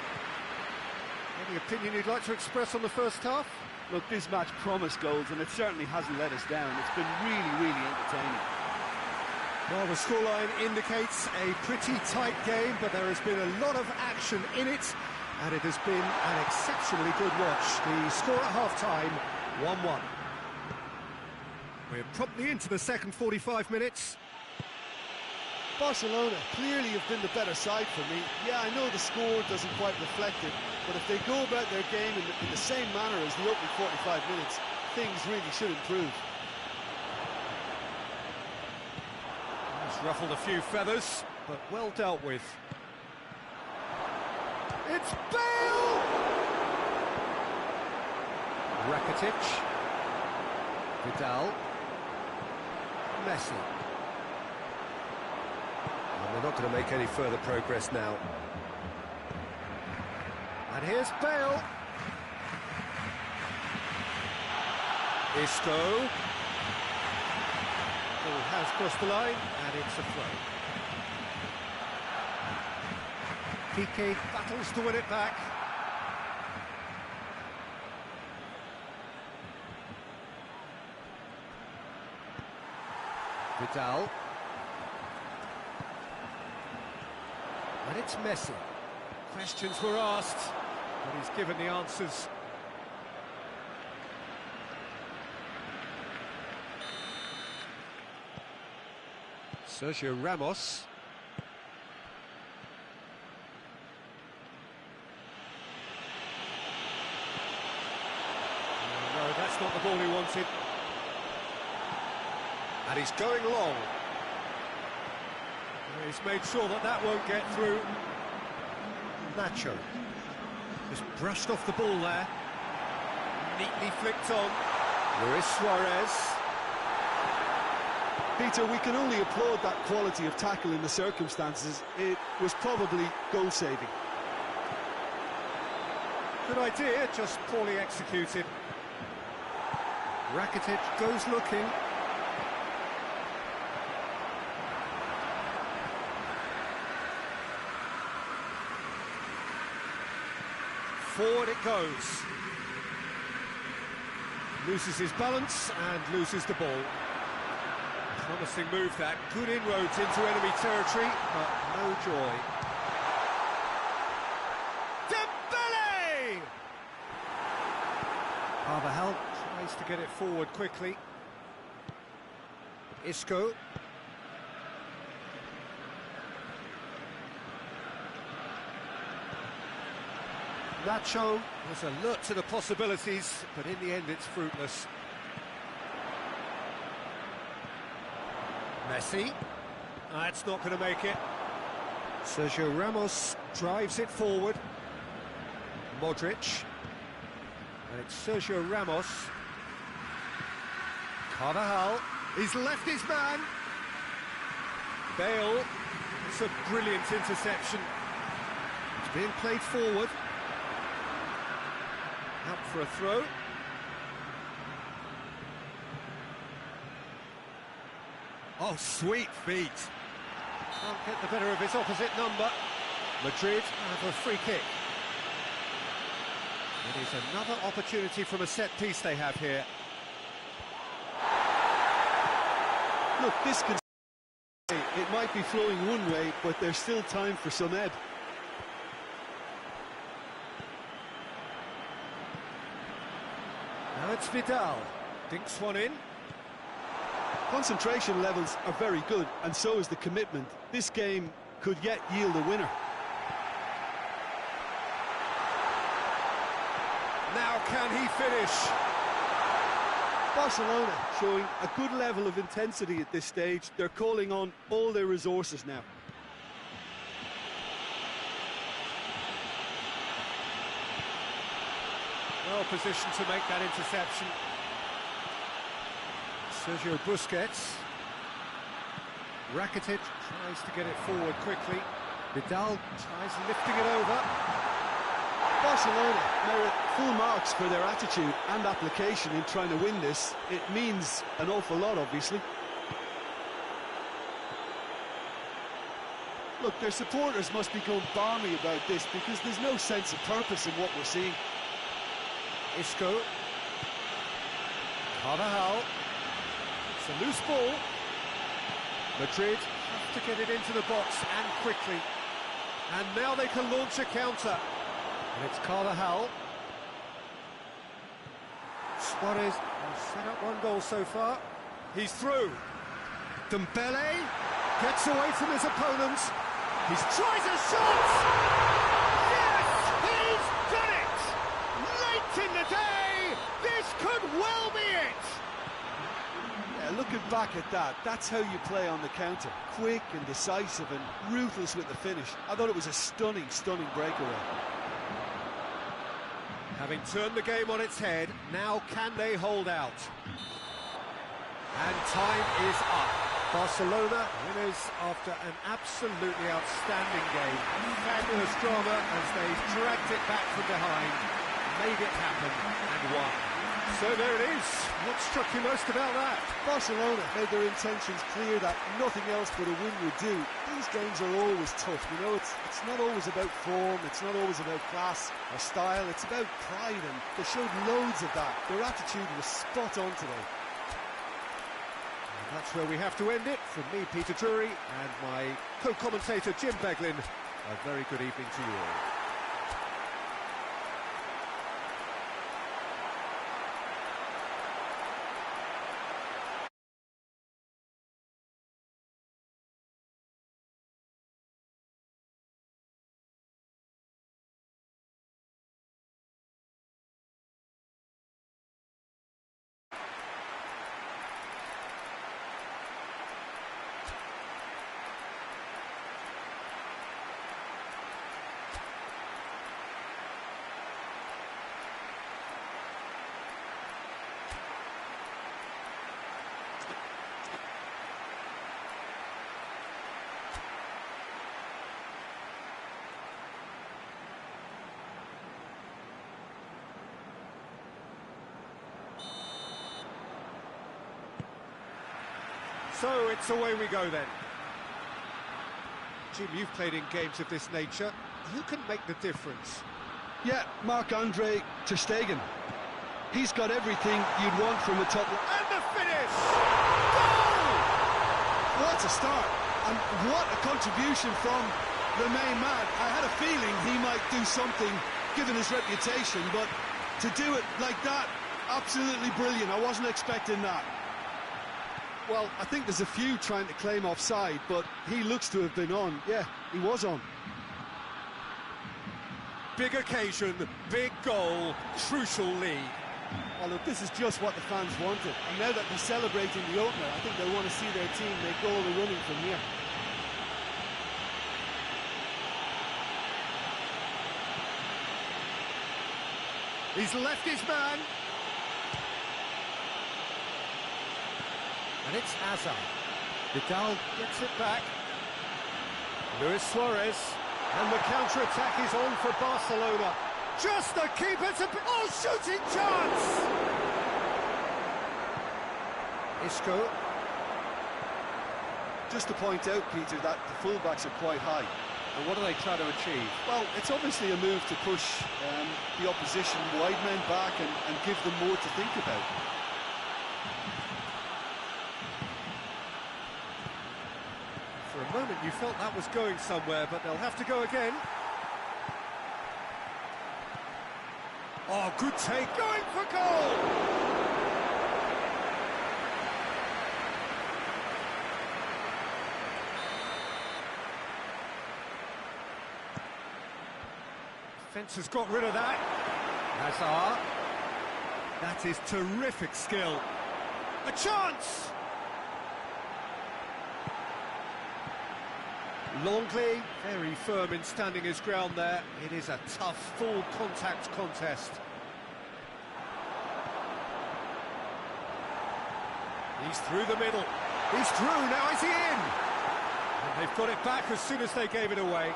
Any opinion you'd like to express on the first half? Look, this match promised goals, and it certainly hasn't let us down. It's been really, really entertaining. Well, the scoreline indicates a pretty tight game, but there has been a lot of action in it, and it has been an exceptionally good watch. The score at half-time, 1-1. We're promptly into the second 45 minutes. Barcelona clearly have been the better side for me. Yeah, I know the score doesn't quite reflect it, but if they go about their game in the same manner as the opening 45 minutes, things really should improve. It's ruffled a few feathers, but well dealt with. It's Bale! Rakitic. Vidal. Messi. And they're not going to make any further progress now. And here's Bale. Isco. Ball has crossed the line, and it's a throw. Piqué battles to win it back. Vidal. And it's Messi. Questions were asked, but he's given the answers. Sergio Ramos. No, that's not the ball he wanted. And he's going long. He's made sure that that won't get through. Nacho. Just brushed off the ball there. Neatly flicked on. Luis Suarez. Peter, we can only applaud that quality of tackle in the circumstances. It was probably goal-saving. Good idea, just poorly executed. Rakitic goes looking. Forward it goes. Loses his balance and loses the ball. Promising move that. Good inroads into enemy territory, but no joy. Dembele! Carvajal tries to get it forward quickly. Isco. Nacho was alert to the possibilities, but in the end it's fruitless. Messi. That's not going to make it. Sergio Ramos drives it forward. Modric. And it's Sergio Ramos. Carvajal. He's left his man. Bale. It's a brilliant interception. It's being played forward. Out for a throw. Oh, sweet feet. Can't get the better of his opposite number. Madrid have a free kick. It is another opportunity from a set piece they have here. Look, this can... It might be flowing one way, but there's still time for some ebb. it's Vidal. Dinks one in. Concentration levels are very good, and so is the commitment. This game could yet yield a winner. Now can he finish? Barcelona showing a good level of intensity at this stage. They're calling on all their resources now. Well positioned to make that interception. Sergio Busquets. Rakitic tries to get it forward quickly. Vidal tries lifting it over. Barcelona merit full marks for their attitude and application in trying to win this. It means an awful lot, obviously. Look, their supporters must be going balmy about this because there's no sense of purpose in what we're seeing. Isco. Carvajal. It's a loose ball. Madrid have to get it into the box and quickly. And now they can launch a counter. And it's Carvajal. Suarez has set up one goal so far. He's through. Dembele gets away from his opponent. He tries a shot! Yes! He's done it! Late in the day, this could well be it! Yeah, looking back at that, that's how you play on the counter. Quick and decisive and ruthless with the finish. I thought it was a stunning, stunning breakaway. Having turned the game on its head, now can they hold out? And time is up. Barcelona winners after an absolutely outstanding game. Fabulous drama as they dragged it back from behind, made it happen and won. So there it is. What struck you most about that? Barcelona made their intentions clear that nothing else but a win would do. These games are always tough, you know, it's not always about form, it's not always about class or style, it's about pride, and they showed loads of that. Their attitude was spot on today. And that's where we have to end it. From me, Peter Drury, and my co-commentator, Jim Beglin, a very good evening to you all. So it's away we go then. Jim, you've played in games of this nature. Who can make the difference? Yeah, Marc-Andre ter Stegen. He's got everything you'd want from a top... And the finish! Goal! What a start, and what a contribution from the main man. I had a feeling he might do something, given his reputation, but to do it like that, absolutely brilliant. I wasn't expecting that. Well, I think there's a few trying to claim offside, but he looks to have been on. Yeah, he was on. Big occasion, big goal, crucial lead. Oh, look, this is just what the fans wanted. And now that they're celebrating the opener, I think they want to see their team make all the running from here. He's left his man. And it's Hazard. Vidal gets it back. Luis Suarez. And the counter-attack is on for Barcelona. Just the keeper to... Oh, shooting chance! Isco. Just to point out, Peter, that the fullbacks are quite high. And what are they trying to achieve? Well, it's obviously a move to push the opposition wide men back and give them more to think about. For a moment you felt that was going somewhere, but they'll have to go again. Oh, good take, going for goal! Defence has got rid of that. Hazard. That is terrific skill. A chance! Longley, very firm in standing his ground there. It is a tough, full contact contest. He's through the middle. He's through, now is he in? And they've got it back as soon as they gave it away.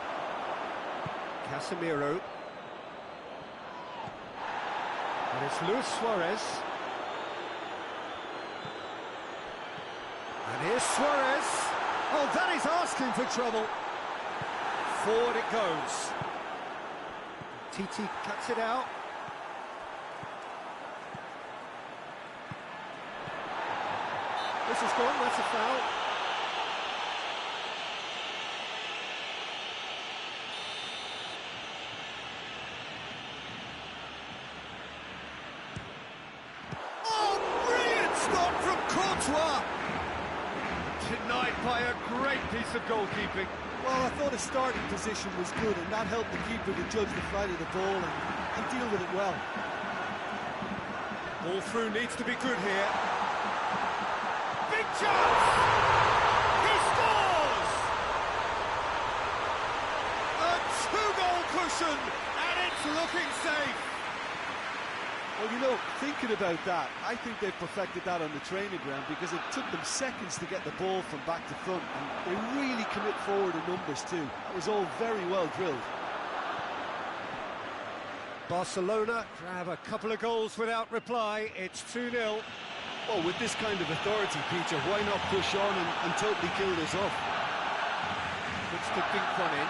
Casemiro. And it's Luis Suarez. And here's Suarez. Oh, that is asking for trouble. Forward it goes. Titi cuts it out. This is gone, that's a foul. Oh, brilliant stop from Courtois! Denied by a great piece of goalkeeping. Well, I thought his starting position was good, and that helped the keeper to judge the flight of the ball and deal with it well. Ball through needs to be good here. Big chance! He scores! A two-goal cushion, and it's looking safe. Well, you know, thinking about that, I think they've perfected that on the training ground because it took them seconds to get the ball from back to front, and they really commit forward in numbers too. That was all very well drilled. Barcelona grab a couple of goals without reply. It's 2-0. Well, with this kind of authority, Peter, why not push on and totally kill this off? Looks to dink one in.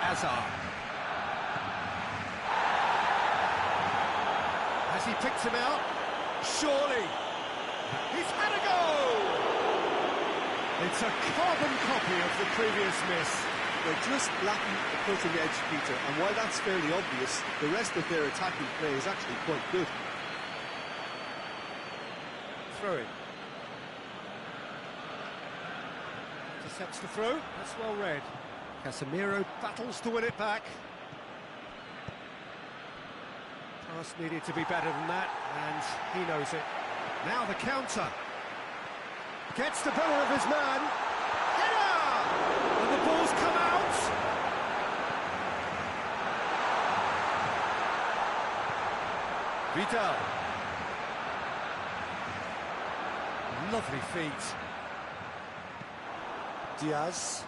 Hazard. Has he picked him out? Surely. He's had a go! It's a carbon copy of the previous miss. They're just lacking the cutting edge, Peter, and while that's fairly obvious, the rest of their attacking play is actually quite good. Throw in. Intercepts the throw, that's well read. Casemiro battles to win it back. Pass needed to be better than that, and he knows it. Now the counter. Gets the better of his man. Header! And the ball's come out. Vidal. Lovely feet. Diaz.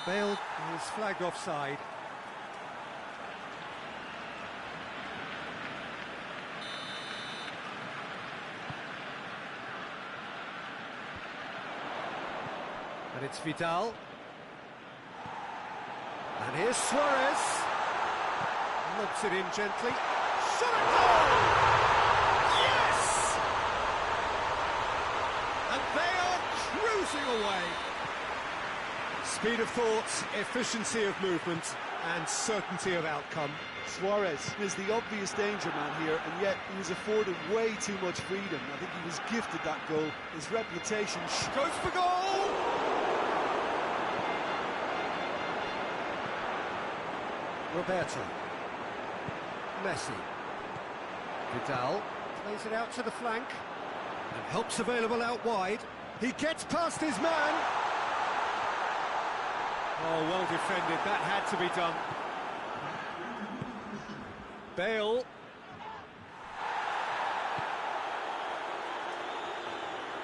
Bale is flagged offside. And it's Vidal. And here's Suarez. Lobs it in gently. Shot at goal! Yes! And they are cruising away. Speed of thought, efficiency of movement, and certainty of outcome. Suarez is the obvious danger man here, and yet he was afforded way too much freedom. I think he was gifted that goal. His reputation goes for goal! Roberto. Messi. Vidal plays it out to the flank, and help's available out wide. He gets past his man. Oh, well defended, that had to be done. Bale.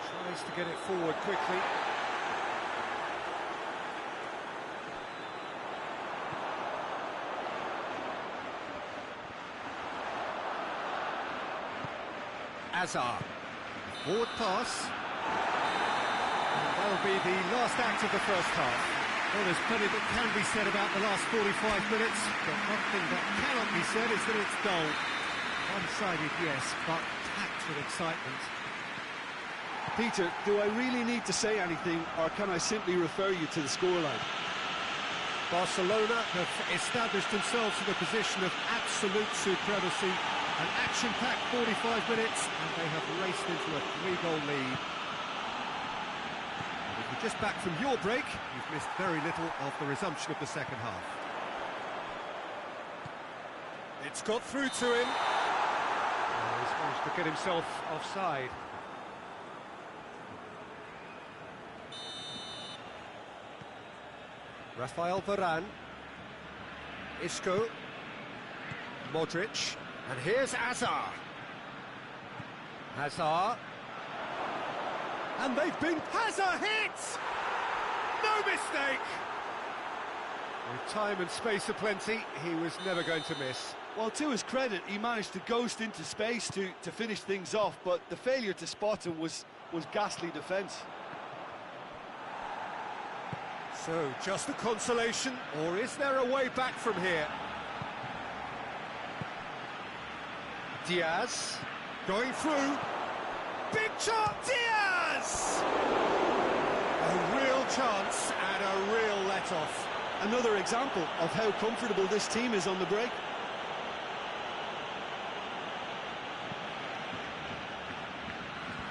Tries to get it forward quickly. Hazard. Forward pass. And that'll be the last act of the first half. Well, there's plenty that can be said about the last 45 minutes, but one thing that cannot be said is that it's dull. One-sided, yes, but packed with excitement. Peter, do I really need to say anything, or can I simply refer you to the scoreline? Barcelona have established themselves in a position of absolute supremacy. An action-packed 45 minutes, and they have raced into a 3-goal lead. If you're just back from your break, you've missed very little of the resumption of the second half. It's got through to him. Oh, he's managed to get himself offside. Rafael Varane. Isco. Modric. And here's Hazard. Hazard. And they've been... Hazard hits! No mistake! With time and space aplenty, he was never going to miss. Well, to his credit, he managed to ghost into space to finish things off, but the failure to spot him was ghastly defence. So, just a consolation, or is there a way back from here? Diaz, going through. Big chance, Diaz! A real chance and a real let-off. Another example of how comfortable this team is on the break.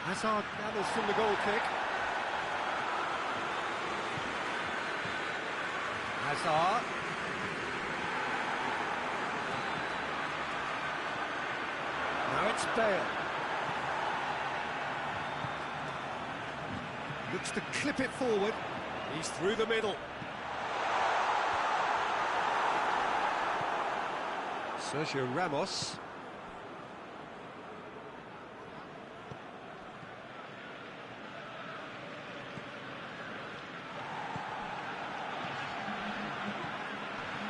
Hazard gathers from the goal kick. Hazard. Now it's Bale. Looks to clip it forward. He's through the middle. Sergio Ramos.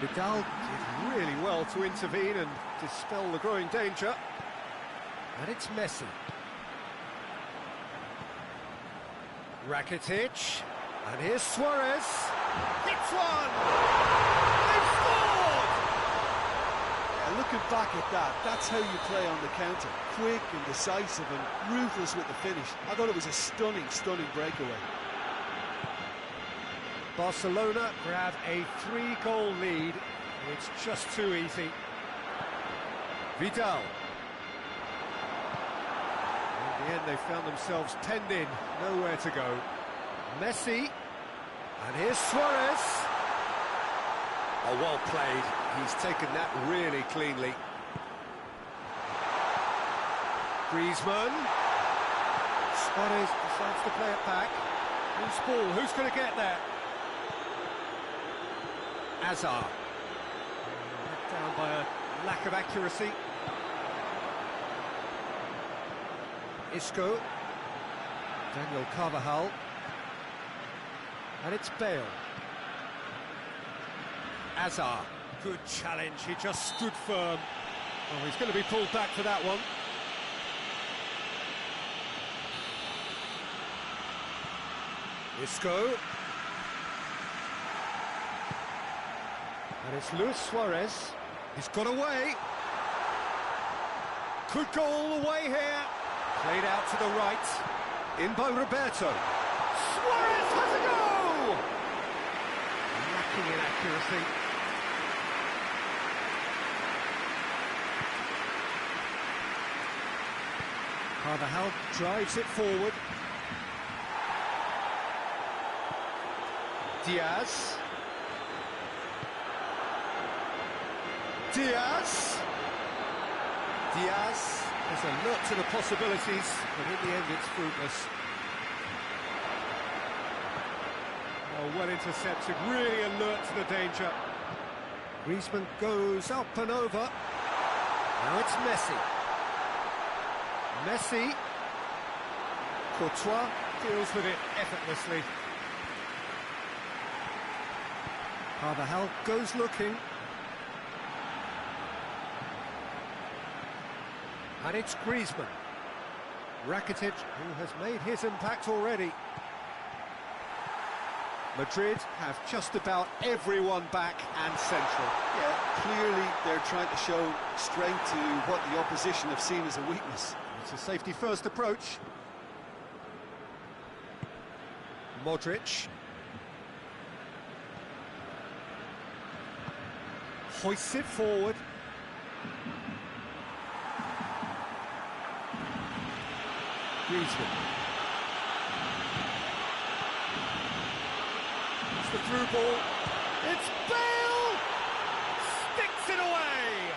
Vidal did really well to intervene and dispel the growing danger. And it's Messi. Rakitic. And here's Suarez. Hits one! They've scored! And looking back at that, that's how you play on the counter. Quick and decisive and ruthless with the finish. I thought it was a stunning, stunning breakaway. Barcelona grab a 3-goal lead. It's just too easy. Vidal. In the end, they found themselves penned in, nowhere to go. Messi. And here's Suarez. Oh, well played. He's taken that really cleanly. Griezmann. Suarez decides to play it back. Loose ball, who's going to get there? Hazard. Let down by a lack of accuracy. Isco. Daniel Carvajal. And it's Bale. Hazard. Good challenge, he just stood firm. Oh, he's going to be pulled back for that one. Isco. And it's Luis Suarez. He's got away. Could go all the way here. Played out to the right. In by Roberto. Suarez has a go! Lacking in accuracy. Carvajal drives it forward. Diaz. Diaz is alert to the possibilities, but in the end it's fruitless. Oh, well intercepted, really alert to the danger. Griezmann goes up and over. Now it's Messi. Messi. Courtois deals with it effortlessly. Carvajal goes looking. And it's Griezmann. Rakitic, who has made his impact already. Madrid have just about everyone back and central. Yeah, clearly they're trying to show strength to what the opposition have seen as a weakness. It's a safety-first approach. Modric. Hoists it forward. Griezmann. It's the through ball. It's Bale! Sticks it away!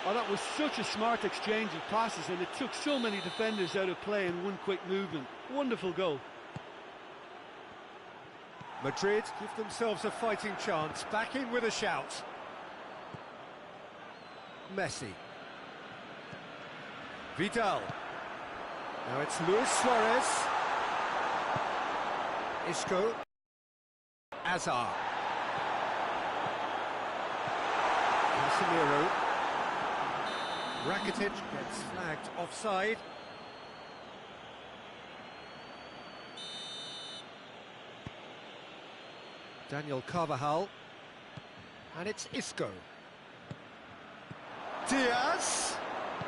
Oh, that was such a smart exchange of passes, and it took so many defenders out of play in one quick movement. Wonderful goal. Madrid give themselves a fighting chance, back in with a shout. Messi. Vidal. Now it's Luis Suarez. Isco. Azar. Casemiro. Rakitic gets flagged offside. Daniel Carvajal. And it's Isco. Diaz.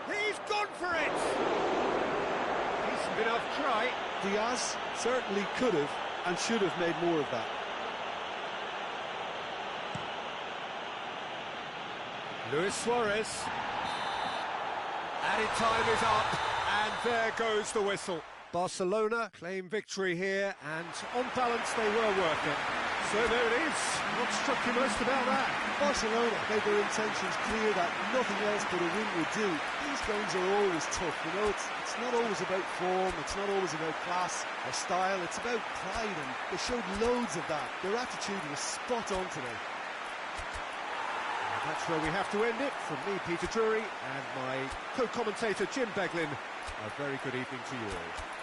He's gone for it! Decent enough try. Diaz certainly could have and should have made more of that. Luis Suarez. Added time is up, and there goes the whistle. Barcelona claim victory here, and on balance they were worth it. So there it is. What struck you most about that? Barcelona made their intentions clear that nothing else but a win would do. These games are always tough, you know, it's not always about form, it's not always about class or style, it's about pride, and they showed loads of that. Their attitude was spot on today. And that's where we have to end it. From me, Peter Drury, and my co-commentator Jim Beglin, a very good evening to you all.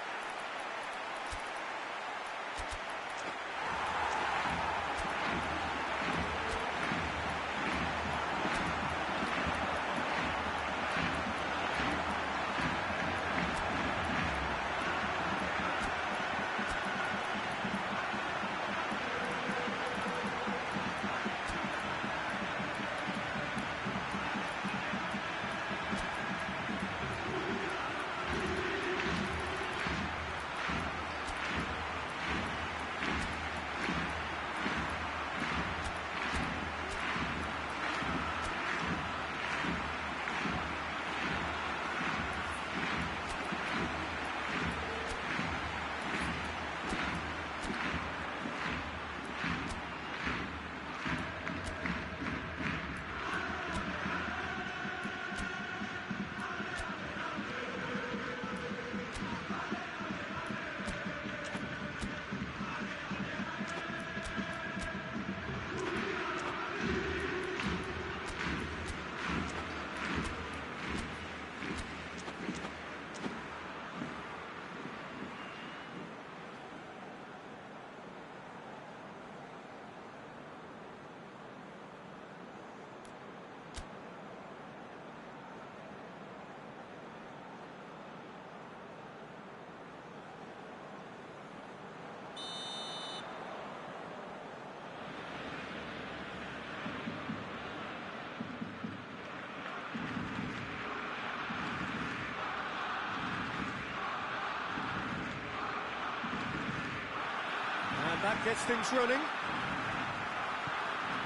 That gets things running.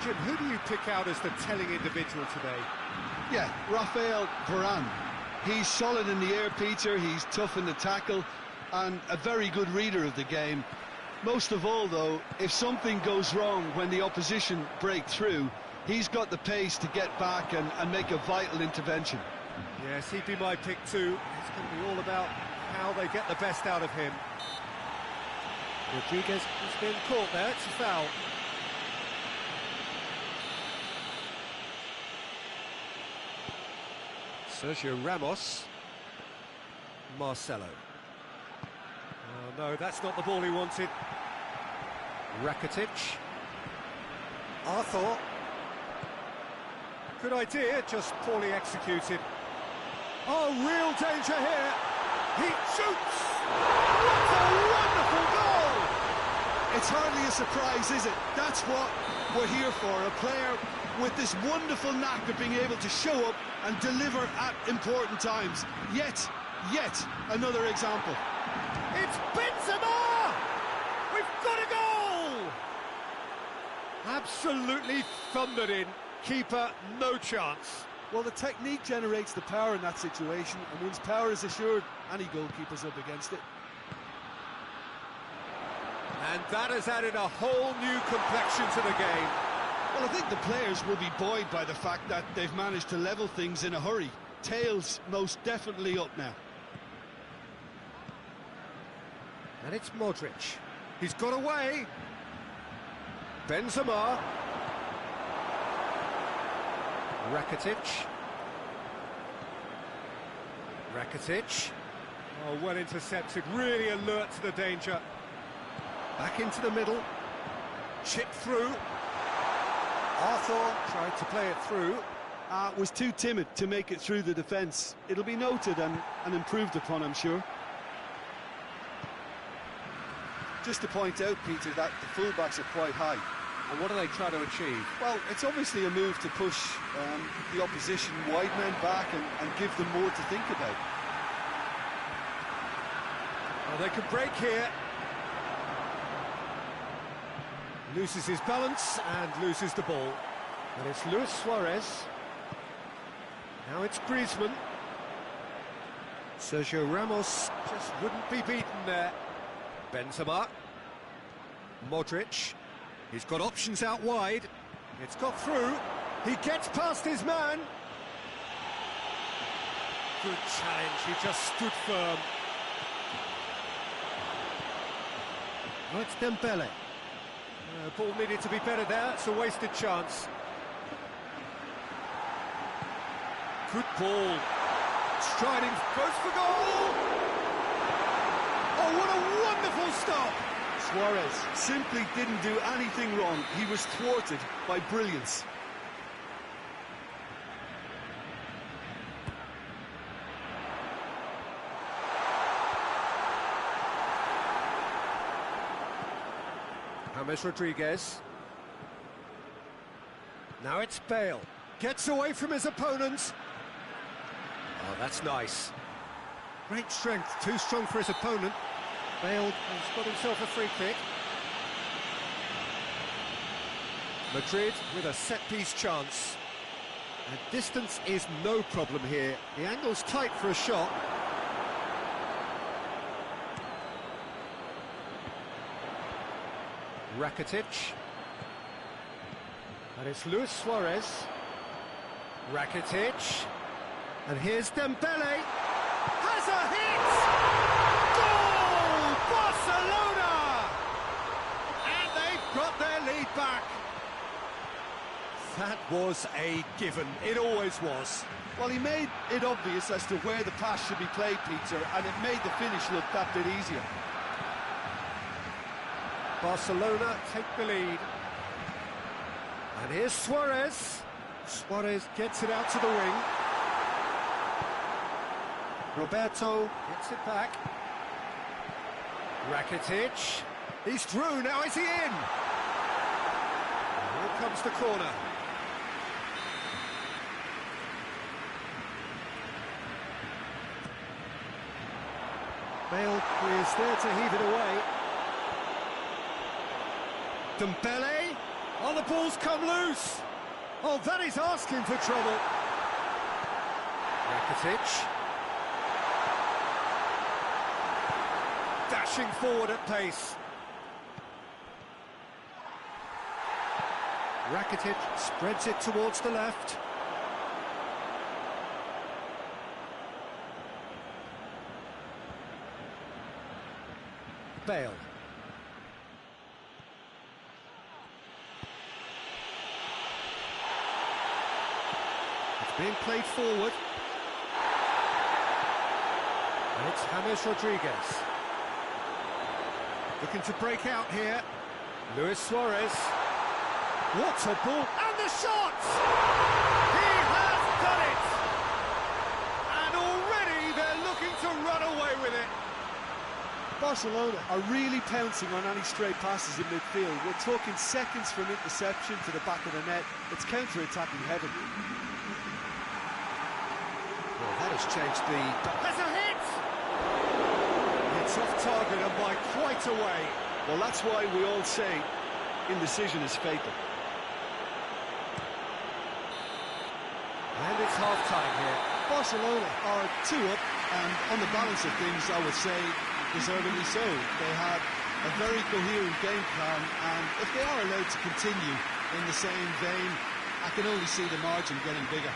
Jim, who do you pick out as the telling individual today? Yeah, Rafael Varane. He's solid in the air, Peter, he's tough in the tackle, and a very good reader of the game. Most of all, though, if something goes wrong when the opposition break through, he's got the pace to get back and make a vital intervention. Yes, he'd be my pick too. It's going to be all about how they get the best out of him. Rodriguez has been caught there, it's a foul. Sergio Ramos. Marcelo. Oh no, that's not the ball he wanted. Rakitic. Arthur. Good idea, just poorly executed. Oh, real danger here. He shoots! What a wonderful goal! It's hardly a surprise, is it? That's what we're here for, a player with this wonderful knack of being able to show up and deliver at important times. Yet another example. It's Benzema! We've got a goal! Absolutely thundered in. Keeper, no chance. Well, the technique generates the power in that situation, and once power is assured, any goalkeeper's up against it. And that has added a whole new complexion to the game. Well, I think the players will be buoyed by the fact that they've managed to level things in a hurry. Tails most definitely up now. And it's Modric. He's got away. Benzema. Rakitic. Oh, well intercepted, really alert to the danger. Back into the middle. Chip through. Arthur tried to play it through. Was too timid to make it through the defence. It'll be noted and improved upon, I'm sure. Just to point out, Peter, that the fullbacks are quite high. And what are they trying to achieve? Well, it's obviously a move to push the opposition wide men back and give them more to think about. Well, they could break here. Loses his balance and loses the ball. And it's Luis Suarez. Now it's Griezmann. Sergio Ramos just wouldn't be beaten there. Benzema. Modric. He's got options out wide. It's got through. He gets past his man. Good challenge. He just stood firm. Now it's Dembele. Ball needed to be better there. It's a wasted chance. Good ball. Striding, goes for goal! Oh, what a wonderful stop! Suarez simply didn't do anything wrong. He was thwarted by brilliance. James Rodriguez. Now it's Bale. Gets away from his opponents. Oh, that's nice. Great strength, too strong for his opponent. Bale has got himself a free kick. Madrid with a set-piece chance. And distance is no problem here. The angle's tight for a shot. Rakitic. And it's Luis Suarez. Rakitic. And here's Dembele. Has a hit! Goal! Barcelona! And they've got their lead back. That was a given. It always was. Well, he made it obvious as to where the pass should be played, Peter, and it made the finish look that bit easier. Barcelona take the lead. And here's Suarez. Suarez gets it out to the wing. Roberto gets it back. Rakitic. He's through, now is he in? And here comes the corner. Bale is there to heave it away. Dembele. Oh, the ball's come loose. Oh, that is asking for trouble. Rakitic. Dashing forward at pace. Rakitic spreads it towards the left. Bale. It's being played forward. And it's James Rodriguez. Looking to break out here. Luis Suarez. What a ball! And the shot! He has done it! And already they're looking to run away with it. Barcelona are really pouncing on any stray passes in midfield. We're talking seconds from interception to the back of the net. It's counter-attacking heaven. Well, that has changed the... There's a hit! It's off target and by quite a way. Well, that's why we all say indecision is fatal. And it's half-time here. Barcelona are 2 up, and on the balance of things, I would say, deservedly so. They had a very coherent game plan, and if they are allowed to continue in the same vein, I can only see the margin getting bigger.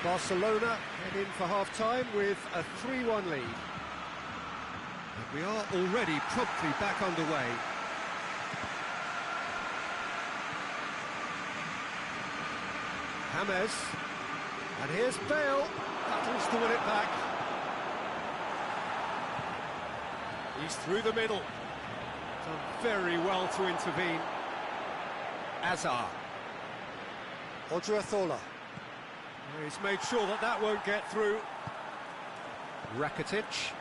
Barcelona head in for half-time with a 3-1 lead. And we are already promptly back underway. James, and here's Bale, battles to win it back. He's through the middle. Done very well to intervene. Azar. Odriozola. He's made sure that that won't get through. Rakitic.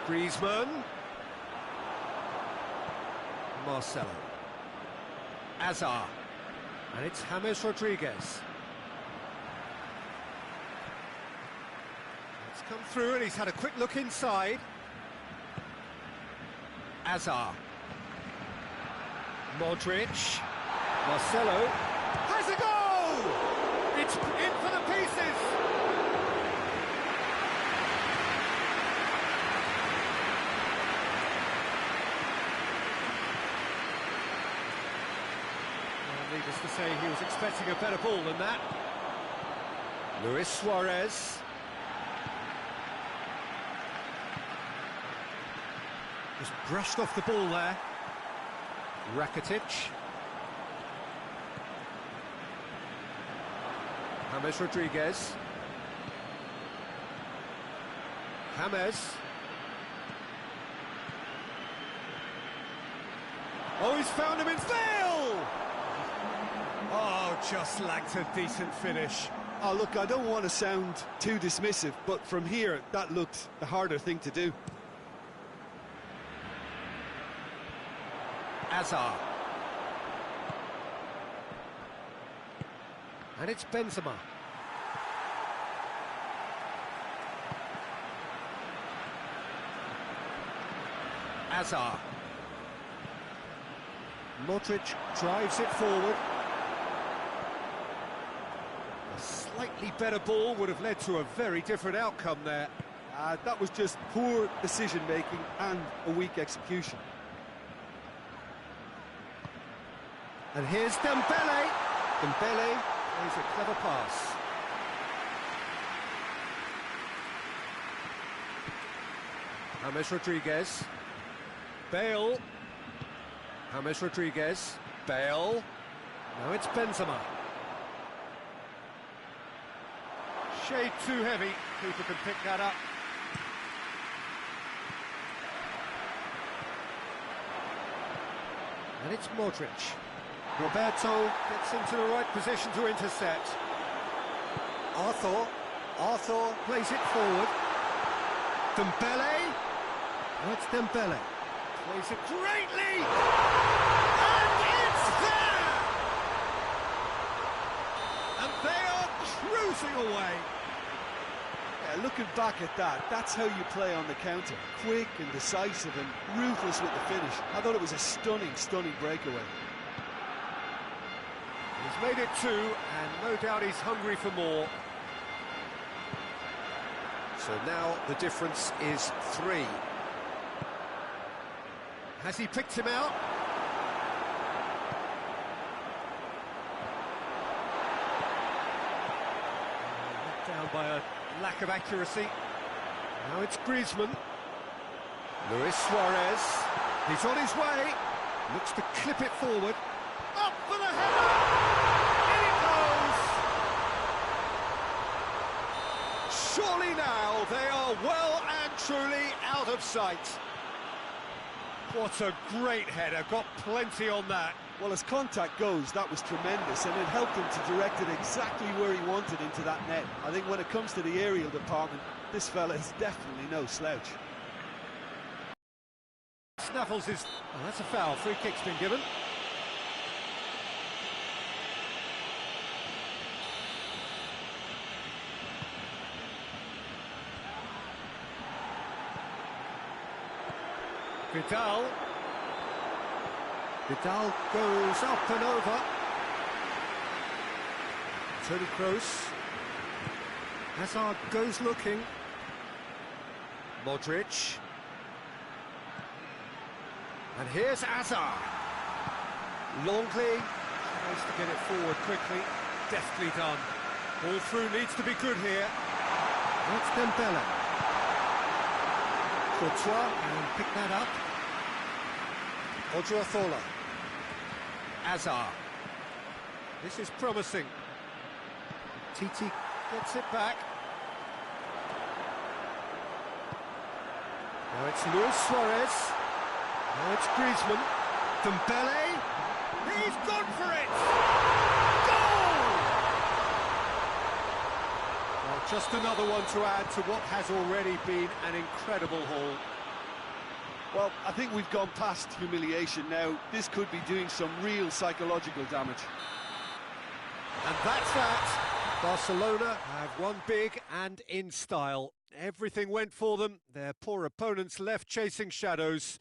Griezmann. Marcelo. Azar. And it's James Rodriguez. It's come through and he's had a quick look inside. Azar. Modric. Marcelo. Has a goal! It's in for the pieces! Well, needless to say, he was expecting a better ball than that. Luis Suarez. Just brushed off the ball there. Rakitic. James Rodriguez. James. Oh, he's found him in Bale! Oh, just lacked a decent finish. Oh, look, I don't want to sound too dismissive, but from here, that looked the harder thing to do. Azar. And it's Benzema. Azar. Modric drives it forward. A slightly better ball would have led to a very different outcome there. That was just poor decision-making and a weak execution. And here's Dembele. Dembele plays a clever pass. James Rodriguez. Bale. James Rodriguez. Bale. Now it's Benzema. Shade too heavy. Keeper can pick that up. And it's Modric. Roberto gets into the right position to intercept. Arthur plays it forward. Dembele. Oh, it's Dembele. Plays it greatly. And it's there! And they are cruising away. Yeah, looking back at that, that's how you play on the counter. Quick and decisive and ruthless with the finish. I thought it was a stunning, stunning breakaway. He's made it 2, and no doubt he's hungry for more. So now the difference is 3. Has he picked him out? Knocked down by a lack of accuracy. Now it's Griezmann. Luis Suarez. He's on his way. Looks to clip it forward. Up for the header! In it goes! Surely now they are well and truly out of sight. What a great header, got plenty on that. Well, as contact goes, that was tremendous, and it helped him to direct it exactly where he wanted into that net. I think when it comes to the aerial department, this fella is definitely no slouch. Snaffles is... Oh, that's a foul, free kick's been given. Vidal. Vidal goes up and over. Toni Kroos. Hazard goes looking. Modric. And here's Hazard. Longley tries to get it forward quickly. Deftly done. Ball through needs to be good here. It's Dembele. Courtois and pick that up. Odriozola. Hazard. This is promising. Titi gets it back. Now it's Luis Suarez. Now it's Griezmann. Dembele. He's gone for it! Goal! Well, just another one to add to what has already been an incredible haul. Well, I think we've gone past humiliation now. This could be doing some real psychological damage. And that's that. Barcelona have won big and in style. Everything went for them. Their poor opponents left chasing shadows.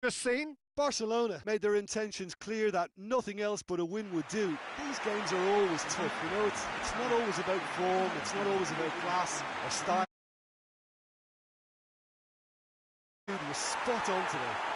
Just seen? Barcelona made their intentions clear that nothing else but a win would do. These games are always tough, you know, it's not always about form, it's not always about class or style. It was spot on today.